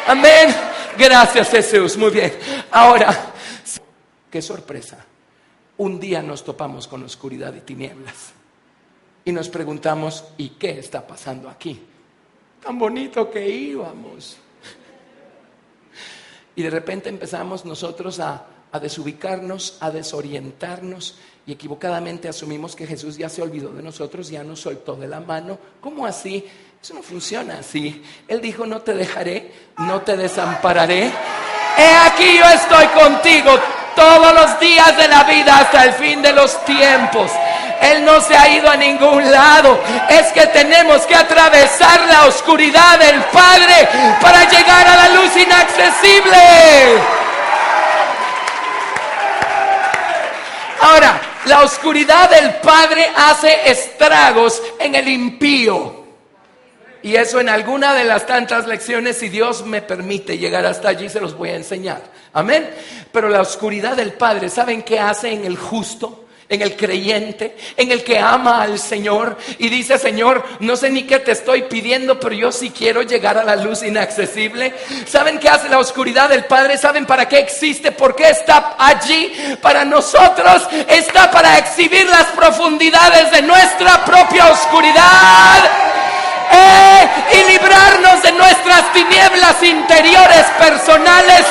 Amén. Gracias, Jesús. Muy bien. Ahora, qué sorpresa. Un día nos topamos con oscuridad y tinieblas y nos preguntamos: ¿y qué está pasando aquí? Tan bonito que íbamos. Y de repente empezamos nosotros a desubicarnos, a desorientarnos, y equivocadamente asumimos que Jesús ya se olvidó de nosotros, ya nos soltó de la mano. ¿Cómo así? Eso no funciona así. Él dijo: no te dejaré, no te desampararé. He aquí, yo estoy contigo todos los días de la vida hasta el fin de los tiempos. Él no se ha ido a ningún lado. Es que tenemos que atravesar la oscuridad del Padre para llegar a la luz inaccesible. Ahora, la oscuridad del Padre hace estragos en el impío. Y eso en alguna de las tantas lecciones, si Dios me permite llegar hasta allí, se los voy a enseñar. Amén. Pero la oscuridad del Padre, ¿saben qué hace en el justo? En el creyente, en el que ama al Señor y dice: Señor, no sé ni qué te estoy pidiendo, pero yo sí quiero llegar a la luz inaccesible. ¿Saben qué hace la oscuridad del Padre? ¿Saben para qué existe? ¿Por qué está allí? Para nosotros está para exhibir las profundidades de nuestra propia oscuridad. Y librarnos de nuestras tinieblas interiores personales,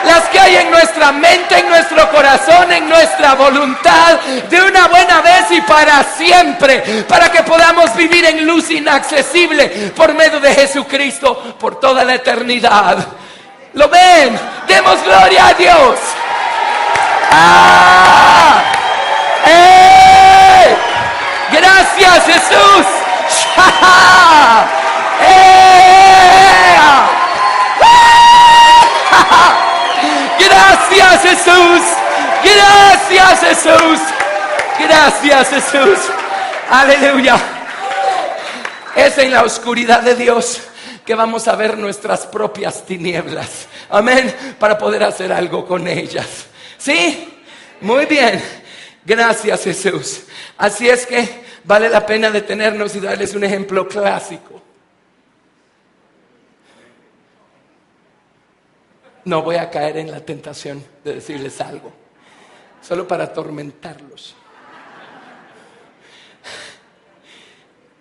las que hay en nuestra mente, en nuestro corazón, en nuestra voluntad, de una buena vez y para siempre, para que podamos vivir en luz inaccesible por medio de Jesucristo por toda la eternidad. ¿Lo ven? Demos gloria a Dios. Gracias, Jesús. Jesús. Gracias Jesús. Gracias Jesús. Aleluya. Es en la oscuridad de Dios que vamos a ver nuestras propias tinieblas. Amén. Para poder hacer algo con ellas. ¿Sí? Muy bien. Gracias Jesús. Así es que vale la pena detenernos y darles un ejemplo clásico. No voy a caer en la tentación de decirles algo, solo para atormentarlos.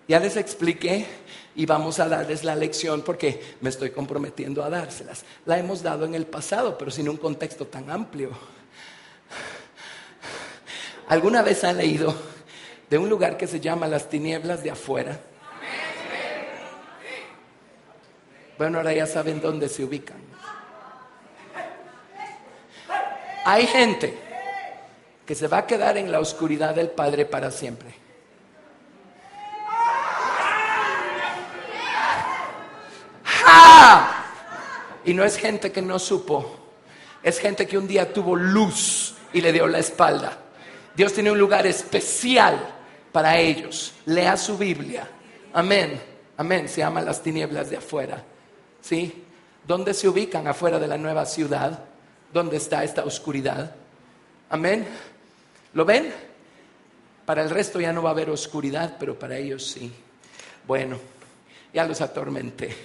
Ya les expliqué y vamos a darles la lección porque me estoy comprometiendo a dárselas. La hemos dado en el pasado, pero sin un contexto tan amplio. ¿Alguna vez han leído de un lugar que se llama las tinieblas de afuera? Bueno, ahora ya saben dónde se ubican. Hay gente que se va a quedar en la oscuridad del Padre para siempre. ¡Ja! Y no es gente que no supo, es gente que un día tuvo luz y le dio la espalda. Dios tiene un lugar especial para ellos. Lea su Biblia. Amén. Amén. Se llama las tinieblas de afuera. ¿Sí? ¿Dónde se ubican afuera de la nueva ciudad? ¿Dónde está esta oscuridad? Amén. ¿Lo ven? Para el resto ya no va a haber oscuridad, pero para ellos sí. Bueno, ya los atormenté.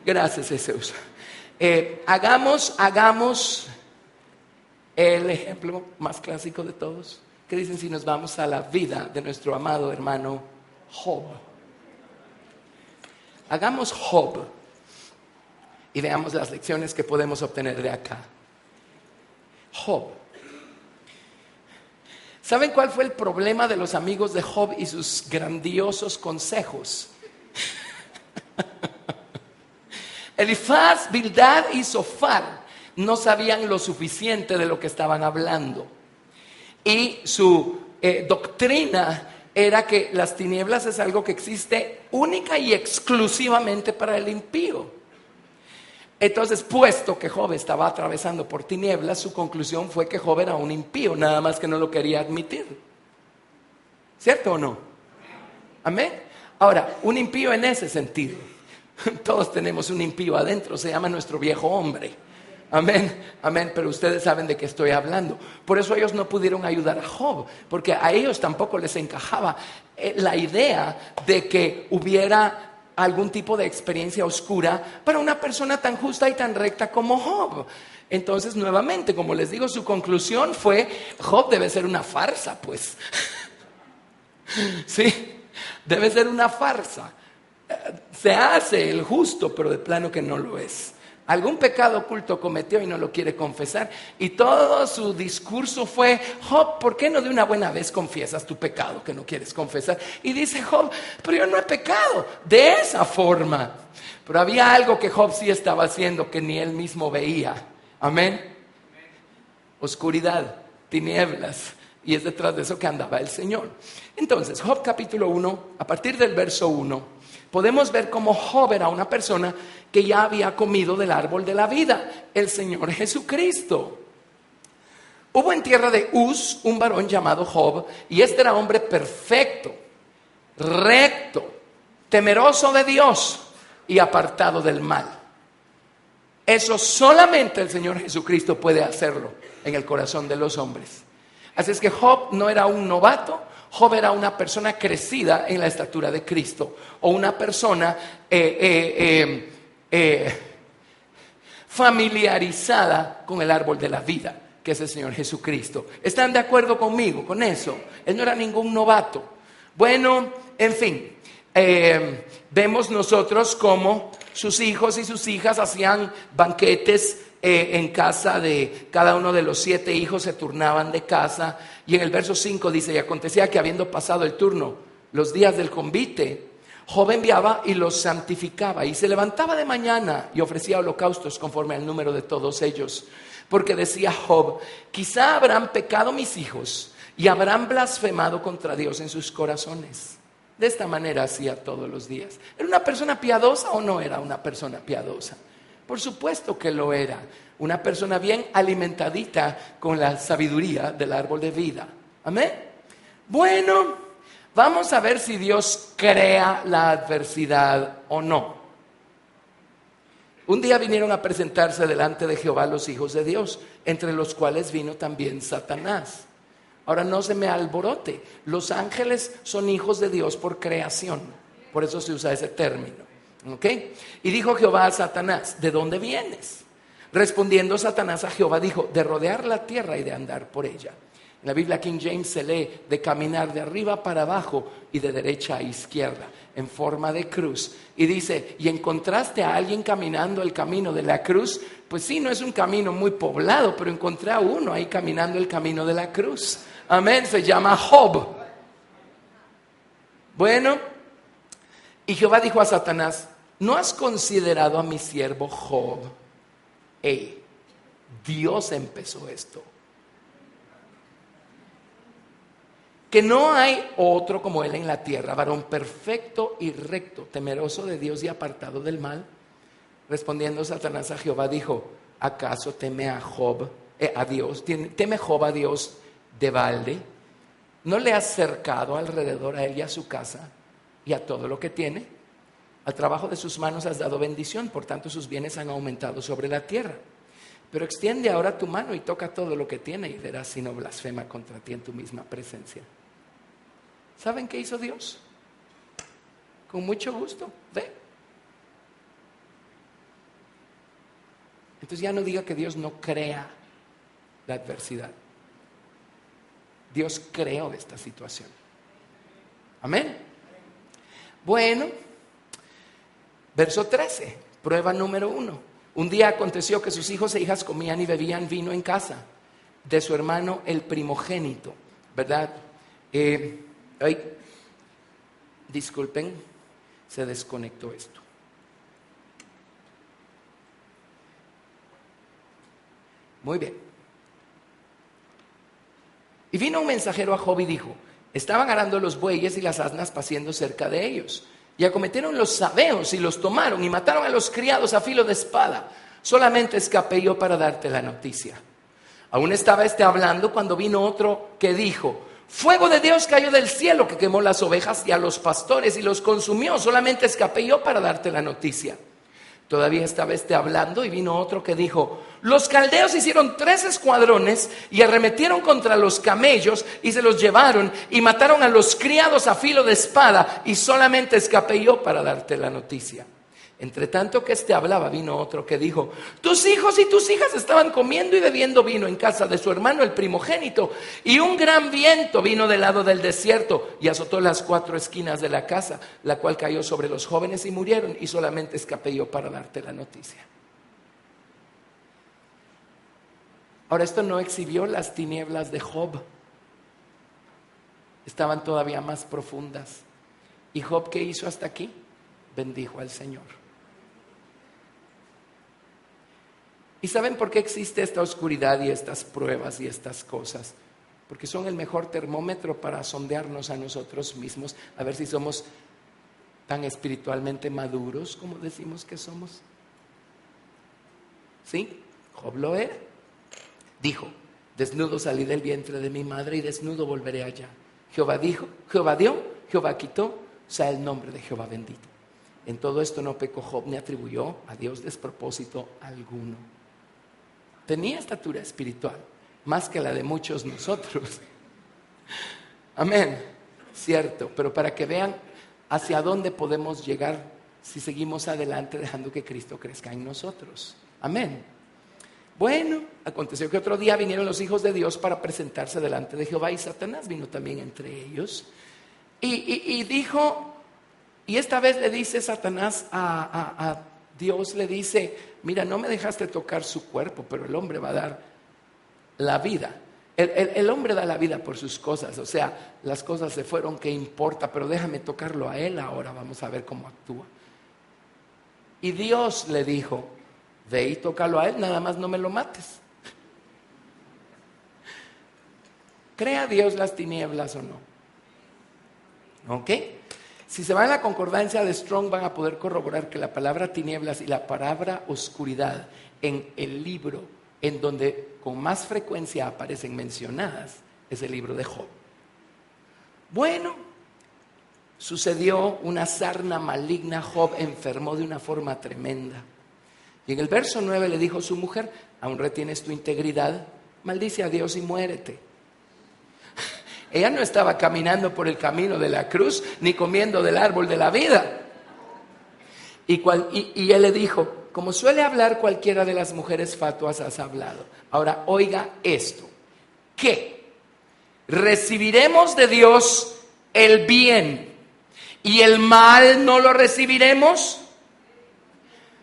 Gracias Jesús. Hagamos el ejemplo más clásico de todos. ¿Qué dicen si nos vamos a la vida de nuestro amado hermano Job? Hagamos Job y veamos las lecciones que podemos obtener de acá. Job. ¿Saben cuál fue el problema de los amigos de Job y sus grandiosos consejos? Elifaz, Bildad y Zofar no sabían lo suficiente de lo que estaban hablando. Y su doctrina era que las tinieblas es algo que existe única y exclusivamente para el impío. Entonces, puesto que Job estaba atravesando por tinieblas, su conclusión fue que Job era un impío, nada más que no lo quería admitir. ¿Cierto o no? Amén. Ahora, un impío en ese sentido. Todos tenemos un impío adentro, se llama nuestro viejo hombre. Amén, amén, pero ustedes saben de qué estoy hablando. Por eso ellos no pudieron ayudar a Job, porque a ellos tampoco les encajaba la idea de que hubiera algún tipo de experiencia oscura para una persona tan justa y tan recta como Job. Entonces, nuevamente, como les digo, su conclusión fue: Job debe ser una farsa, pues. Sí, debe ser una farsa. Se hace el justo, pero de plano que no lo es. Algún pecado oculto cometió y no lo quiere confesar. Y todo su discurso fue: Job, ¿por qué no de una buena vez confiesas tu pecado que no quieres confesar? Y dice Job: pero yo no he pecado de esa forma. Pero había algo que Job sí estaba haciendo que ni él mismo veía. Amén. Oscuridad, tinieblas. Y es detrás de eso que andaba el Señor. Entonces, Job capítulo 1, a partir del verso 1, podemos ver cómo Job era una persona que ya había comido del árbol de la vida, el Señor Jesucristo. Hubo en tierra de Uz un varón llamado Job, y este era hombre perfecto, recto, temeroso de Dios y apartado del mal. Eso solamente el Señor Jesucristo puede hacerlo en el corazón de los hombres. Así es que Job no era un novato. Job era una persona crecida en la estatura de Cristo, o una persona familiarizada con el árbol de la vida, que es el Señor Jesucristo. ¿Están de acuerdo conmigo con eso? Él no era ningún novato. Bueno, en fin, vemos nosotros cómo sus hijos y sus hijas hacían banquetes en casa de cada uno de los 7 hijos, se turnaban de casa. Y en el verso 5 dice: y acontecía que habiendo pasado el turno, los días del convite, Job enviaba y los santificaba, y se levantaba de mañana y ofrecía holocaustos conforme al número de todos ellos. Porque decía Job: quizá habrán pecado mis hijos y habrán blasfemado contra Dios en sus corazones. De esta manera hacía todos los días. ¿Era una persona piadosa o no era una persona piadosa? Por supuesto que lo era. Una persona bien alimentadita con la sabiduría del árbol de vida. Amén. Bueno, vamos a ver si Dios crea la adversidad o no. Un día vinieron a presentarse delante de Jehová los hijos de Dios, entre los cuales vino también Satanás. Ahora no se me alborote, los ángeles son hijos de Dios por creación, por eso se usa ese término. ¿Ok? Y dijo Jehová a Satanás, ¿de dónde vienes? Respondiendo Satanás a Jehová dijo, de rodear la tierra y de andar por ella. En la Biblia King James se lee de caminar de arriba para abajo y de derecha a izquierda, en forma de cruz. Y dice, ¿y encontraste a alguien caminando el camino de la cruz? Pues sí, no es un camino muy poblado, pero encontré a uno ahí caminando el camino de la cruz. Amén, se llama Job. Bueno, y Jehová dijo a Satanás, ¿no has considerado a mi siervo Job? Hey, Dios empezó esto. Que no hay otro como él en la tierra, varón perfecto y recto, temeroso de Dios y apartado del mal. Respondiendo Satanás a Jehová dijo, ¿acaso teme a Job, a Dios? ¿Teme Job a Dios de balde? ¿No le has cercado alrededor a él y a su casa y a todo lo que tiene? Al trabajo de sus manos has dado bendición, por tanto sus bienes han aumentado sobre la tierra. Pero extiende ahora tu mano y toca todo lo que tiene y verás si no blasfema contra ti en tu misma presencia. ¿Saben qué hizo Dios? Con mucho gusto, ve. Entonces ya no diga que Dios no crea la adversidad. Dios creó esta situación. Amén. Bueno, verso 13, prueba número 1. Un día aconteció que sus hijos e hijas comían y bebían vino en casa de su hermano el primogénito, ¿verdad? Disculpen, se desconectó esto. Muy bien. Y vino un mensajero a Job y dijo, estaban arando los bueyes y las asnas paciendo cerca de ellos. Y acometieron los sabeos y los tomaron y mataron a los criados a filo de espada. Solamente escapé yo para darte la noticia. Aún estaba hablando cuando vino otro que dijo, fuego de Dios cayó del cielo que quemó las ovejas y a los pastores y los consumió. Solamente escapé yo para darte la noticia. Todavía estaba hablando y vino otro que dijo, los caldeos hicieron 3 escuadrones y arremetieron contra los camellos y se los llevaron y mataron a los criados a filo de espada y solamente escapé yo para darte la noticia. Entre tanto que hablaba, vino otro que dijo, tus hijos y tus hijas estaban comiendo y bebiendo vino en casa de su hermano el primogénito, y un gran viento vino del lado del desierto y azotó las 4 esquinas de la casa, la cual cayó sobre los jóvenes y murieron, y solamente escapé yo para darte la noticia. Ahora, esto no exhibió las tinieblas de Job, estaban todavía más profundas. ¿Y Job qué hizo hasta aquí? Bendijo al Señor. ¿Y saben por qué existe esta oscuridad y estas pruebas y estas cosas? Porque son el mejor termómetro para sondearnos a nosotros mismos, a ver si somos tan espiritualmente maduros como decimos que somos. ¿Sí? Job lo era. Dijo, desnudo salí del vientre de mi madre y desnudo volveré allá. Jehová dijo, Jehová dio, Jehová quitó, sea el nombre de Jehová bendito. En todo esto no pecó Job ni atribuyó a Dios despropósito alguno. Tenía estatura espiritual, más que la de muchos nosotros. Amén. Cierto, pero para que vean hacia dónde podemos llegar si seguimos adelante dejando que Cristo crezca en nosotros. Amén. Bueno, aconteció que otro día vinieron los hijos de Dios para presentarse delante de Jehová y Satanás vino también entre ellos. Y dijo, y esta vez le dice Satanás a Dios, le dice, mira, no me dejaste tocar su cuerpo, pero el hombre va a dar la vida. El hombre da la vida por sus cosas, o sea, las cosas se fueron, ¿qué importa? Pero déjame tocarlo a él ahora, vamos a ver cómo actúa. Y Dios le dijo, ve y tócalo a él, nada más no me lo mates. ¿Crea Dios las tinieblas o no? ¿Ok? Si se van a la concordancia de Strong van a poder corroborar que la palabra tinieblas y la palabra oscuridad en el libro en donde con más frecuencia aparecen mencionadas es el libro de Job. Bueno, sucedió una sarna maligna, Job enfermó de una forma tremenda. Y en el verso 9 le dijo a su mujer: aún retienes tu integridad, maldice a Dios y muérete. Ella no estaba caminando por el camino de la cruz, ni comiendo del árbol de la vida. Y él le dijo: como suele hablar cualquiera de las mujeres fatuas, has hablado. Ahora oiga esto, ¿qué? ¿Recibiremos de Dios el bien y el mal no lo recibiremos?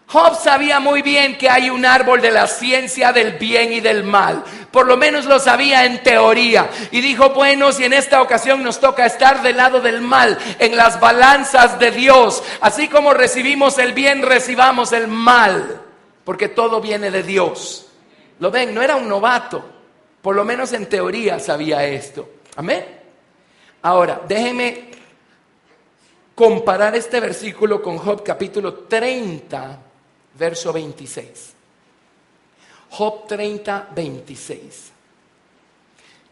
Job sabía muy bien que hay un árbol de la ciencia del bien y del mal. Por lo menos lo sabía en teoría. Y dijo: bueno, si en esta ocasión nos toca estar del lado del mal, en las balanzas de Dios, así como recibimos el bien, recibamos el mal, porque todo viene de Dios. ¿Lo ven? No era un novato. Por lo menos en teoría sabía esto. Amén. Ahora, déjenme comparar este versículo con Job capítulo 30, verso 26. Job 30, 26.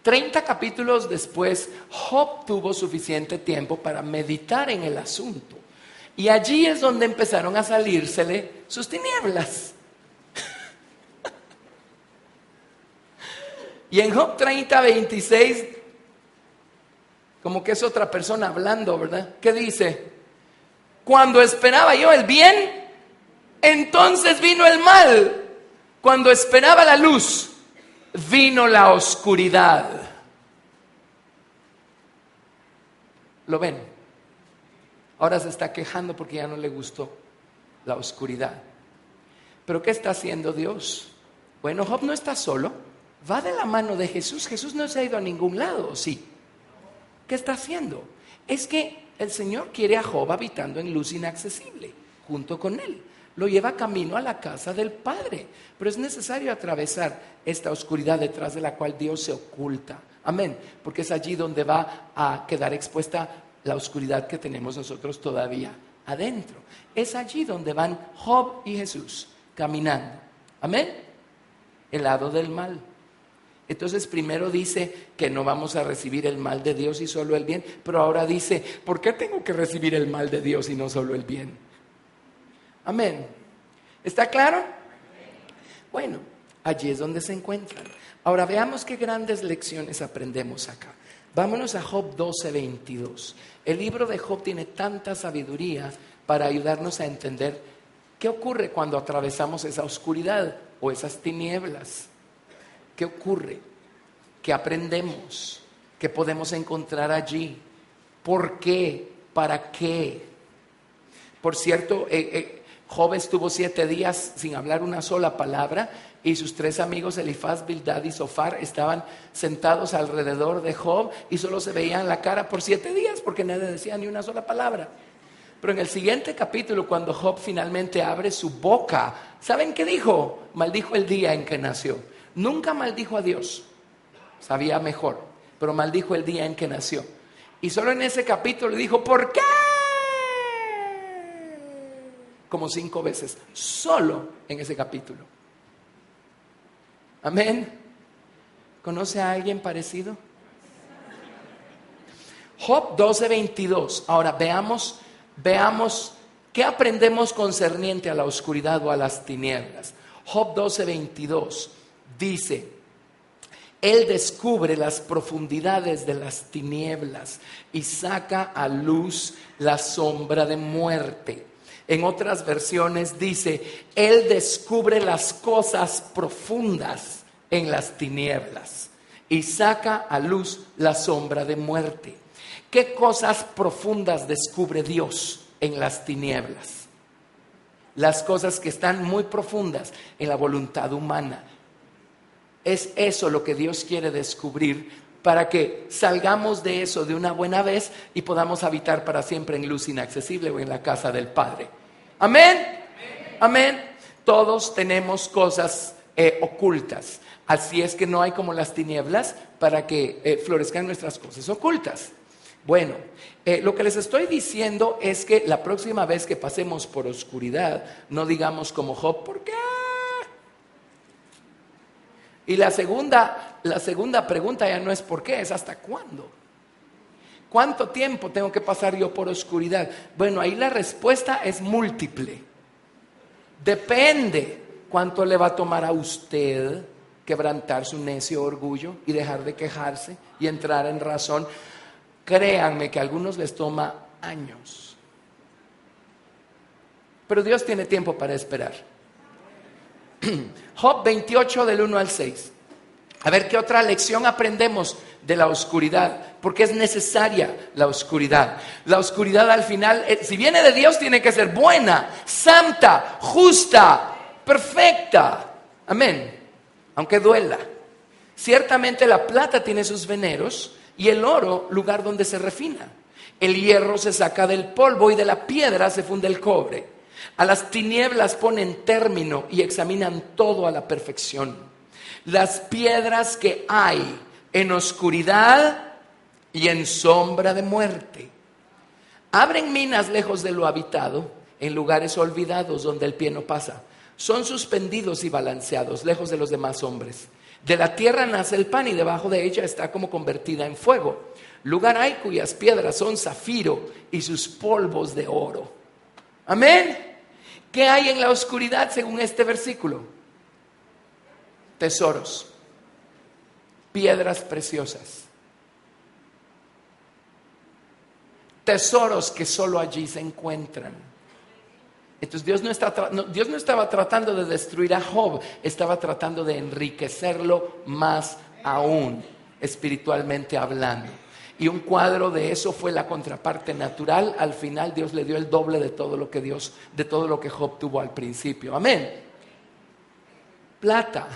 30 capítulos después, Job tuvo suficiente tiempo para meditar en el asunto. Y allí es donde empezaron a salírsele sus tinieblas. Y en Job 30, 26, como que es otra persona hablando, ¿verdad? ¿Qué dice? Cuando esperaba yo el bien, entonces vino el mal. Cuando esperaba la luz, vino la oscuridad. ¿Lo ven? Ahora se está quejando porque ya no le gustó la oscuridad. ¿Pero qué está haciendo Dios? Bueno, Job no está solo, va de la mano de Jesús. Jesús no se ha ido a ningún lado, ¿sí? ¿Qué está haciendo? Es que el Señor quiere a Job habitando en luz inaccesible, junto con él. Lo lleva camino a la casa del Padre. Pero es necesario atravesar esta oscuridad detrás de la cual Dios se oculta. Amén. Porque es allí donde va a quedar expuesta la oscuridad que tenemos nosotros todavía adentro. Es allí donde van Job y Jesús caminando. Amén. El lado del mal. Entonces primero dice que no vamos a recibir el mal de Dios y solo el bien. Pero ahora dice: ¿por qué tengo que recibir el mal de Dios y no solo el bien? Amén. ¿Está claro? Bueno, allí es donde se encuentran. Ahora veamos qué grandes lecciones aprendemos acá. Vámonos a Job 12, 22. El libro de Job tiene tanta sabiduría para ayudarnos a entender qué ocurre cuando atravesamos esa oscuridad o esas tinieblas. ¿Qué ocurre? ¿Qué aprendemos? ¿Qué podemos encontrar allí? ¿Por qué? ¿Para qué? Por cierto, Job estuvo 7 días sin hablar una sola palabra y sus 3 amigos Elifaz, Bildad y Zofar estaban sentados alrededor de Job y solo se veían la cara por 7 días porque nadie decía ni una sola palabra. Pero en el siguiente capítulo, cuando Job finalmente abre su boca, ¿saben qué dijo? Maldijo el día en que nació. Nunca maldijo a Dios, sabía mejor, pero maldijo el día en que nació. Y solo en ese capítulo dijo: ¿por qué? Como 5 veces, solo en ese capítulo. Amén. ¿Conoce a alguien parecido? Job 12, 22. Ahora veamos qué aprendemos concerniente a la oscuridad o a las tinieblas. Job 12, 22 dice: Él descubre las profundidades de las tinieblas y saca a luz la sombra de muerte. En otras versiones dice: Él descubre las cosas profundas en las tinieblas y saca a luz la sombra de muerte. ¿Qué cosas profundas descubre Dios en las tinieblas? Las cosas que están muy profundas en la voluntad humana. Es eso lo que Dios quiere descubrir para que salgamos de eso de una buena vez y podamos habitar para siempre en luz inaccesible o en la casa del Padre. Amén. Amén. Todos tenemos cosas ocultas. Así es que no hay como las tinieblas para que florezcan nuestras cosas ocultas. Bueno, lo que les estoy diciendo es que la próxima vez que pasemos por oscuridad, no digamos como Job, ¿por qué? Y la segunda pregunta ya no es ¿por qué? Es ¿hasta cuándo? ¿Cuánto tiempo tengo que pasar yo por oscuridad? Bueno, ahí la respuesta es múltiple. Depende cuánto le va a tomar a usted quebrantar su necio orgullo y dejar de quejarse y entrar en razón. Créanme que a algunos les toma años. Pero Dios tiene tiempo para esperar. Job 28 del 1 al 6. A ver qué otra lección aprendemos de la oscuridad, porque es necesaria la oscuridad. La oscuridad al final, si viene de Dios, tiene que ser buena, santa, justa, perfecta. Amén. Aunque duela. Ciertamente la plata tiene sus veneros y el oro lugar donde se refina. El hierro se saca del polvo y de la piedra se funde el cobre. A las tinieblas ponen término y examinan todo a la perfección. Las piedras que hay en oscuridad y en sombra de muerte. Abren minas lejos de lo habitado, en lugares olvidados donde el pie no pasa. Son suspendidos y balanceados, lejos de los demás hombres. De la tierra nace el pan y debajo de ella está como convertida en fuego. Lugar hay cuyas piedras son zafiro y sus polvos de oro. Amén. ¿Qué hay en la oscuridad según este versículo? Tesoros, piedras preciosas, tesoros que solo allí se encuentran. Entonces Dios no estaba tratando de destruir a Job, estaba tratando de enriquecerlo más aún, espiritualmente hablando. Y un cuadro de eso fue la contraparte natural. Al final Dios le dio el doble de todo lo que Job tuvo al principio. Amén. Plata.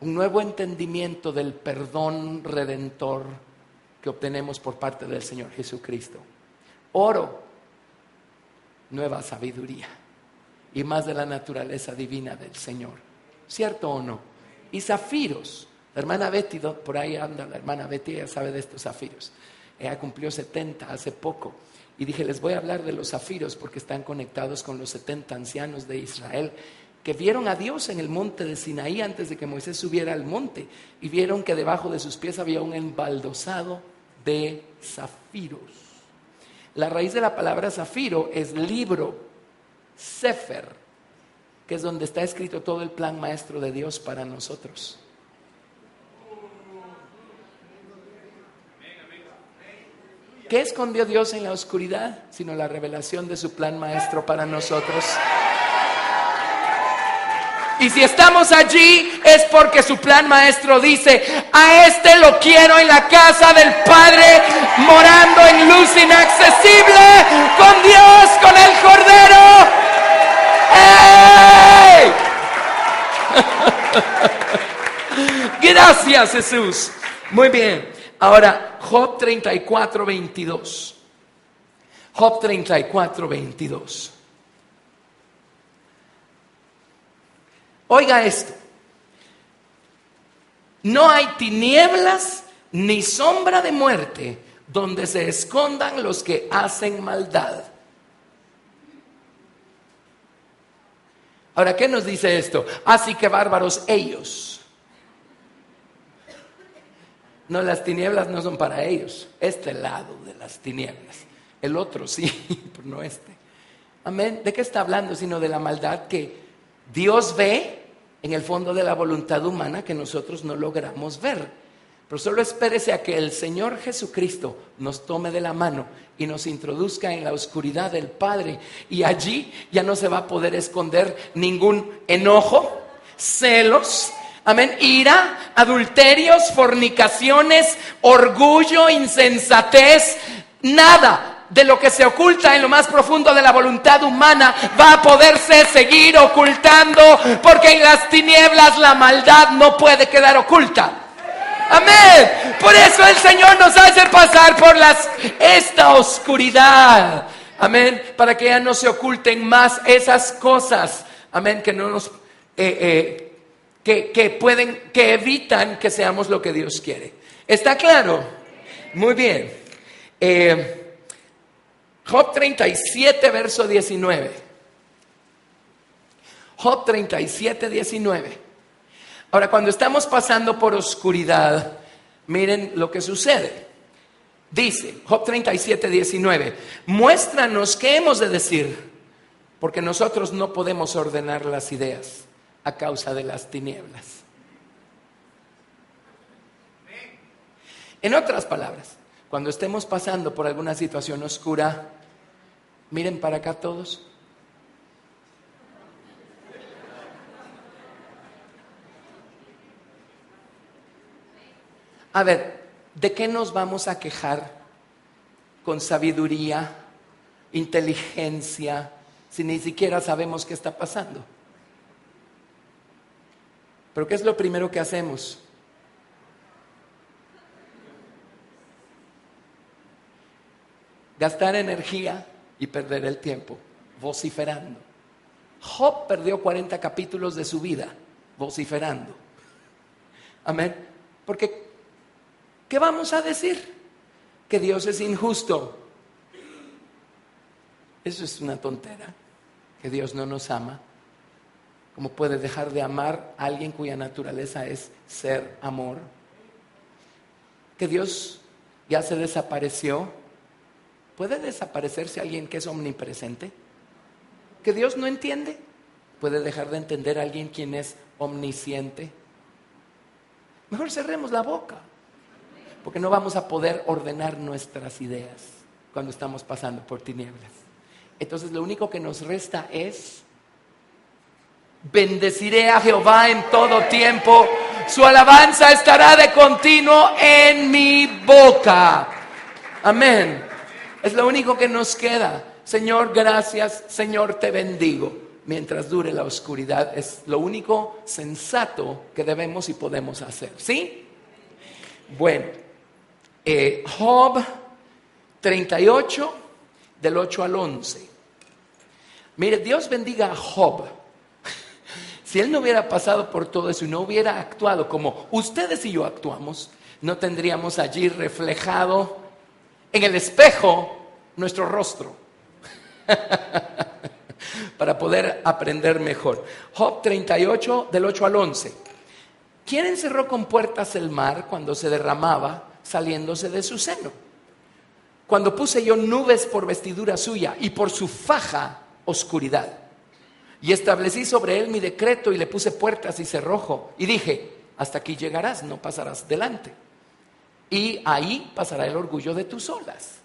Un nuevo entendimiento del perdón redentor que obtenemos por parte del Señor Jesucristo. Oro, nueva sabiduría y más de la naturaleza divina del Señor. ¿Cierto o no? Y zafiros. La hermana Betty, por ahí anda la hermana Betty, ella sabe de estos zafiros. Ella cumplió 70 hace poco. Y dije, les voy a hablar de los zafiros porque están conectados con los 70 ancianos de Israel que vieron a Dios en el monte de Sinaí antes de que Moisés subiera al monte, y vieron que debajo de sus pies había un embaldosado de zafiros. La raíz de la palabra zafiro es libro, sefer, que es donde está escrito todo el plan maestro de Dios para nosotros. ¿Qué escondió Dios en la oscuridad? Sino la revelación de su plan maestro para nosotros. Y si estamos allí es porque su plan maestro dice: a este lo quiero en la casa del Padre, morando en luz inaccesible, con Dios, con el Cordero. ¡Ey! Gracias, Jesús. Muy bien. Ahora, Job 34, 22. Job 34, 22. Oiga esto. No hay tinieblas ni sombra de muerte donde se escondan los que hacen maldad. Ahora, ¿qué nos dice esto? Así que bárbaros ellos. No, las tinieblas no son para ellos. Este lado de las tinieblas. El otro sí, pero no este. Amén. ¿De qué está hablando? Sino de la maldad que Dios ve en el fondo de la voluntad humana que nosotros no logramos ver. Pero solo espérese a que el Señor Jesucristo nos tome de la mano y nos introduzca en la oscuridad del Padre. Y allí ya no se va a poder esconder ningún enojo, celos, amén, ira, adulterios, fornicaciones, orgullo, insensatez, nada de lo que se oculta en lo más profundo de la voluntad humana va a poderse seguir ocultando, porque en las tinieblas la maldad no puede quedar oculta. Amén. Por eso el Señor nos hace pasar por esta oscuridad. Amén. Para que ya no se oculten más esas cosas. Amén. Que no nos que evitan que seamos lo que Dios quiere. ¿Está claro? Muy bien. Job 37, verso 19. Job 37, 19. Ahora, cuando estamos pasando por oscuridad, miren lo que sucede. Dice, Job 37, 19, muéstranos qué hemos de decir, porque nosotros no podemos ordenar las ideas a causa de las tinieblas. En otras palabras, cuando estemos pasando por alguna situación oscura, miren para acá todos. A ver, ¿de qué nos vamos a quejar con sabiduría, inteligencia, si ni siquiera sabemos qué está pasando? ¿Pero qué es lo primero que hacemos? Gastar energía y perder el tiempo vociferando. Job perdió 40 capítulos de su vida vociferando. Amén. Porque ¿qué vamos a decir? Que Dios es injusto. Eso es una tontera. Que Dios no nos ama. ¿Cómo puede dejar de amar a alguien cuya naturaleza es ser amor? Que Dios ya se desapareció. ¿Puede desaparecerse alguien que es omnipresente? ¿Que Dios no entiende? ¿Puede dejar de entender a alguien quien es omnisciente? Mejor cerremos la boca, porque no vamos a poder ordenar nuestras ideas cuando estamos pasando por tinieblas. Entonces lo único que nos resta es: bendeciré a Jehová en todo tiempo, su alabanza estará de continuo en mi boca. Amén. Es lo único que nos queda. Señor, gracias. Señor, te bendigo. Mientras dure la oscuridad, es lo único sensato que debemos y podemos hacer. ¿Sí? Bueno, Job 38, del 8 al 11. Mire, Dios bendiga a Job. Si él no hubiera pasado por todo eso y no hubiera actuado como ustedes y yo actuamos, no tendríamos allí reflejado en el espejo nuestro rostro para poder aprender mejor. Job 38, del 8 al 11. ¿Quién encerró con puertas el mar cuando se derramaba saliéndose de su seno? Cuando puse yo nubes por vestidura suya y por su faja oscuridad. Y establecí sobre él mi decreto y le puse puertas y cerrojo. Y dije, hasta aquí llegarás, no pasarás delante. Y ahí pasará el orgullo de tus olas.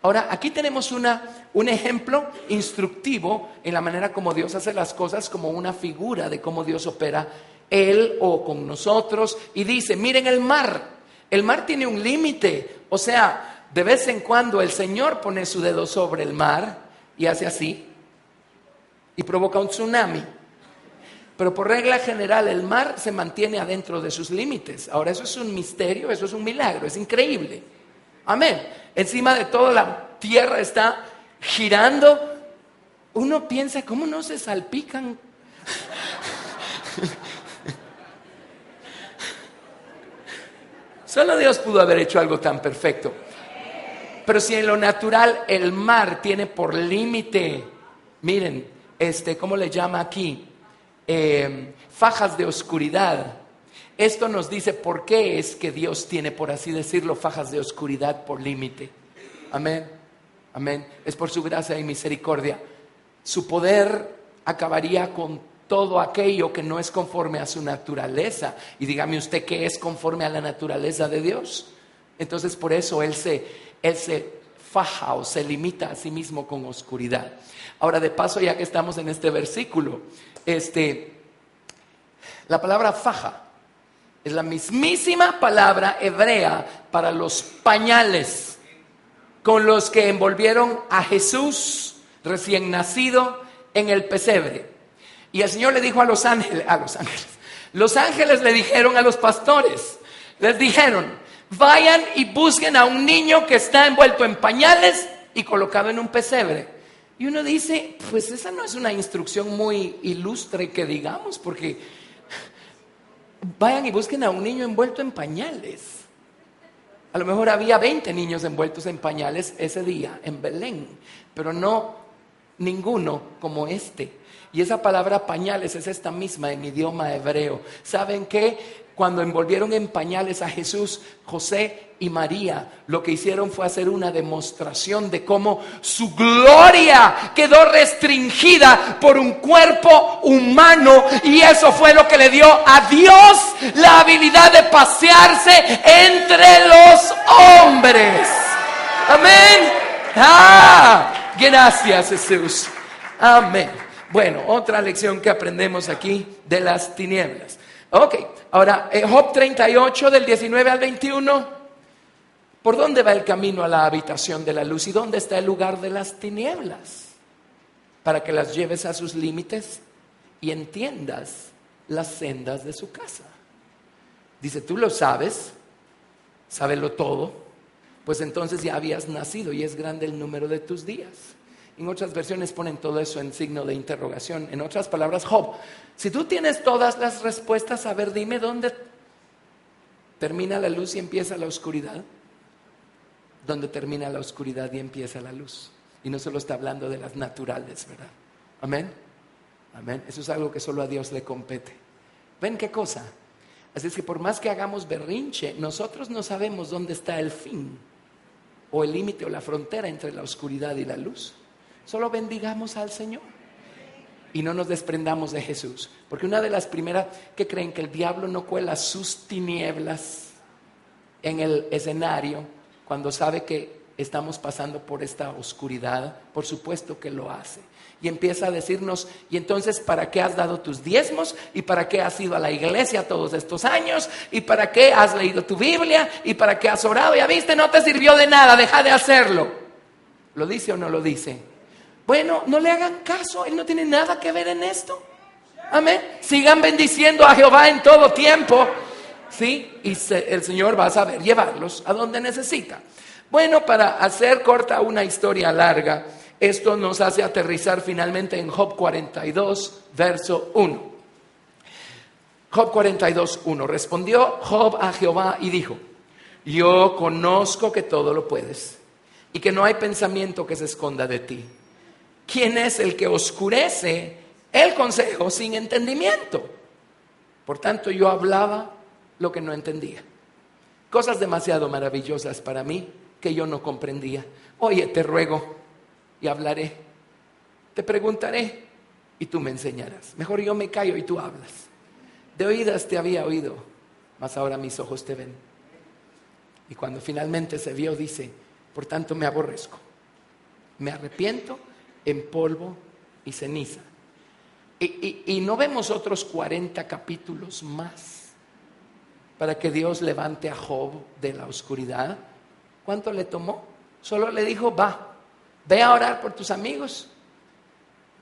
Ahora, aquí tenemos un ejemplo instructivo en la manera como Dios hace las cosas, como una figura de cómo Dios opera Él o con nosotros. Y dice, miren el mar tiene un límite. O sea, de vez en cuando el Señor pone su dedo sobre el mar y hace así y provoca un tsunami. Pero por regla general el mar se mantiene adentro de sus límites. Ahora, eso es un misterio, eso es un milagro, es increíble. Amén. Encima de todo la tierra está girando. Uno piensa, ¿cómo no se salpican? Solo Dios pudo haber hecho algo tan perfecto. Pero si en lo natural el mar tiene por límite, miren, ¿cómo le llama aquí? Fajas de oscuridad. Esto nos dice por qué es que Dios tiene, por así decirlo, fajas de oscuridad por límite. Amén, amén. Es por su gracia y misericordia. Su poder acabaría con todo aquello que no es conforme a su naturaleza. Y dígame usted, ¿qué es conforme a la naturaleza de Dios? Entonces por eso Él se faja o se limita a sí mismo con oscuridad. Ahora, de paso, ya que estamos en este versículo, la palabra faja es la mismísima palabra hebrea para los pañales con los que envolvieron a Jesús recién nacido en el pesebre. Y el Señor le dijo a los ángeles, los ángeles le dijeron a los pastores, les dijeron, vayan y busquen a un niño que está envuelto en pañales y colocado en un pesebre. Y uno dice, pues esa no es una instrucción muy ilustre que digamos, porque vayan y busquen a un niño envuelto en pañales. A lo mejor había 20 niños envueltos en pañales ese día en Belén, pero no ninguno como este. Y esa palabra pañales es esta misma en idioma hebreo. ¿Saben qué? Cuando envolvieron en pañales a Jesús, José y María, lo que hicieron fue hacer una demostración de cómo su gloria quedó restringida por un cuerpo humano, y eso fue lo que le dio a Dios la habilidad de pasearse entre los hombres. Amén. Gracias, Jesús. Amén. Bueno, otra lección que aprendemos aquí de las tinieblas. Ok, ahora Job 38 del 19 al 21. ¿Por dónde va el camino a la habitación de la luz? ¿Y dónde está el lugar de las tinieblas? Para que las lleves a sus límites y entiendas las sendas de su casa. Dice, tú lo sabes, sábelo todo, pues entonces ya habías nacido y es grande el número de tus días. En otras versiones ponen todo eso en signo de interrogación. En otras palabras, Job, si tú tienes todas las respuestas, a ver, dime dónde termina la luz y empieza la oscuridad. ¿Dónde termina la oscuridad y empieza la luz? Y no solo está hablando de las naturales, ¿verdad? Amén. Amén. Eso es algo que solo a Dios le compete. ¿Ven qué cosa? Así es que por más que hagamos berrinche, nosotros no sabemos dónde está el fin, o el límite o la frontera entre la oscuridad y la luz. Solo bendigamos al Señor y no nos desprendamos de Jesús. Porque una de las primeras que creen que el diablo no cuela sus tinieblas en el escenario cuando sabe que estamos pasando por esta oscuridad, por supuesto que lo hace. Y empieza a decirnos, y entonces, ¿para qué has dado tus diezmos? ¿Y para qué has ido a la iglesia todos estos años? ¿Y para qué has leído tu Biblia? ¿Y para qué has orado? Ya viste, no te sirvió de nada, deja de hacerlo. ¿Lo dice o no lo dice? Bueno, no le hagan caso, Él no tiene nada que ver en esto. Amén. Sigan bendiciendo a Jehová en todo tiempo. ¿Sí? Y el Señor va a saber llevarlos a donde necesita. Bueno, para hacer corta una historia larga, esto nos hace aterrizar finalmente en Job 42, verso 1. Job 42, 1. Respondió Job a Jehová y dijo, yo conozco que todo lo puedes y que no hay pensamiento que se esconda de ti. ¿Quién es el que oscurece el consejo sin entendimiento? Por tanto, yo hablaba lo que no entendía. Cosas demasiado maravillosas para mí que yo no comprendía. Oye, te ruego y hablaré. Te preguntaré y tú me enseñarás. Mejor yo me callo y tú hablas. De oídas te había oído, mas ahora mis ojos te ven. Y cuando finalmente se vio, dice, por tanto me aborrezco. Me arrepiento en polvo y ceniza. Y no vemos otros 40 capítulos más para que Dios levante a Job de la oscuridad. ¿Cuánto le tomó? Solo le dijo, ve a orar por tus amigos.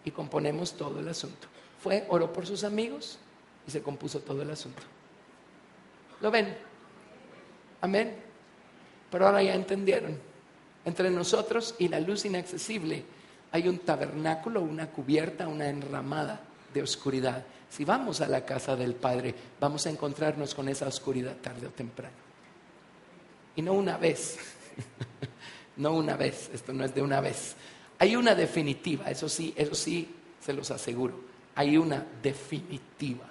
Y componemos todo el asunto. Fue, oró por sus amigos y se compuso todo el asunto. ¿Lo ven? Amén. Pero ahora ya entendieron. Entre nosotros y la luz inaccesible hay un tabernáculo, una cubierta, una enramada de oscuridad. Si vamos a la casa del Padre, vamos a encontrarnos con esa oscuridad tarde o temprano. Y no una vez. No una vez, esto no es de una vez. Hay una definitiva, eso sí, se los aseguro. Hay una definitiva.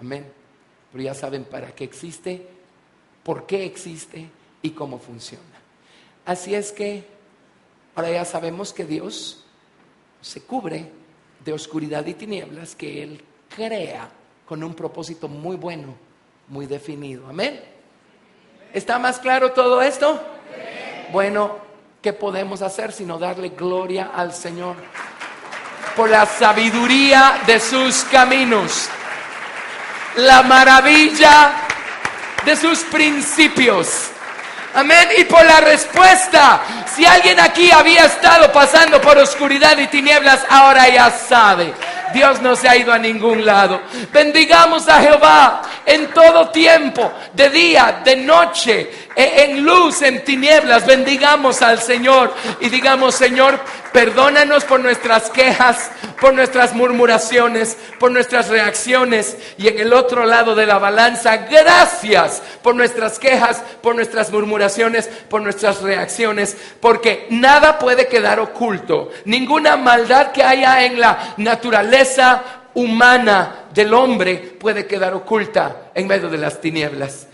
Amén. Pero ya saben para qué existe, por qué existe y cómo funciona. Así es que ahora ya sabemos que Dios se cubre de oscuridad y tinieblas que Él crea con un propósito muy bueno, muy definido. Amén. ¿Está más claro todo esto? Bueno, ¿qué podemos hacer sino darle gloria al Señor por la sabiduría de sus caminos, la maravilla de sus principios? Amén. Y por la respuesta, si alguien aquí había estado pasando por oscuridad y tinieblas, ahora ya sabe. Dios no se ha ido a ningún lado. Bendigamos a Jehová en todo tiempo, de día, de noche. en luz, en tinieblas, bendigamos al Señor y digamos: Señor, perdónanos por nuestras quejas, por nuestras murmuraciones, por nuestras reacciones. Y en el otro lado de la balanza, gracias por nuestras quejas, por nuestras murmuraciones, por nuestras reacciones, porque nada puede quedar oculto. Ninguna maldad que haya en la naturaleza humana del hombre puede quedar oculta en medio de las tinieblas.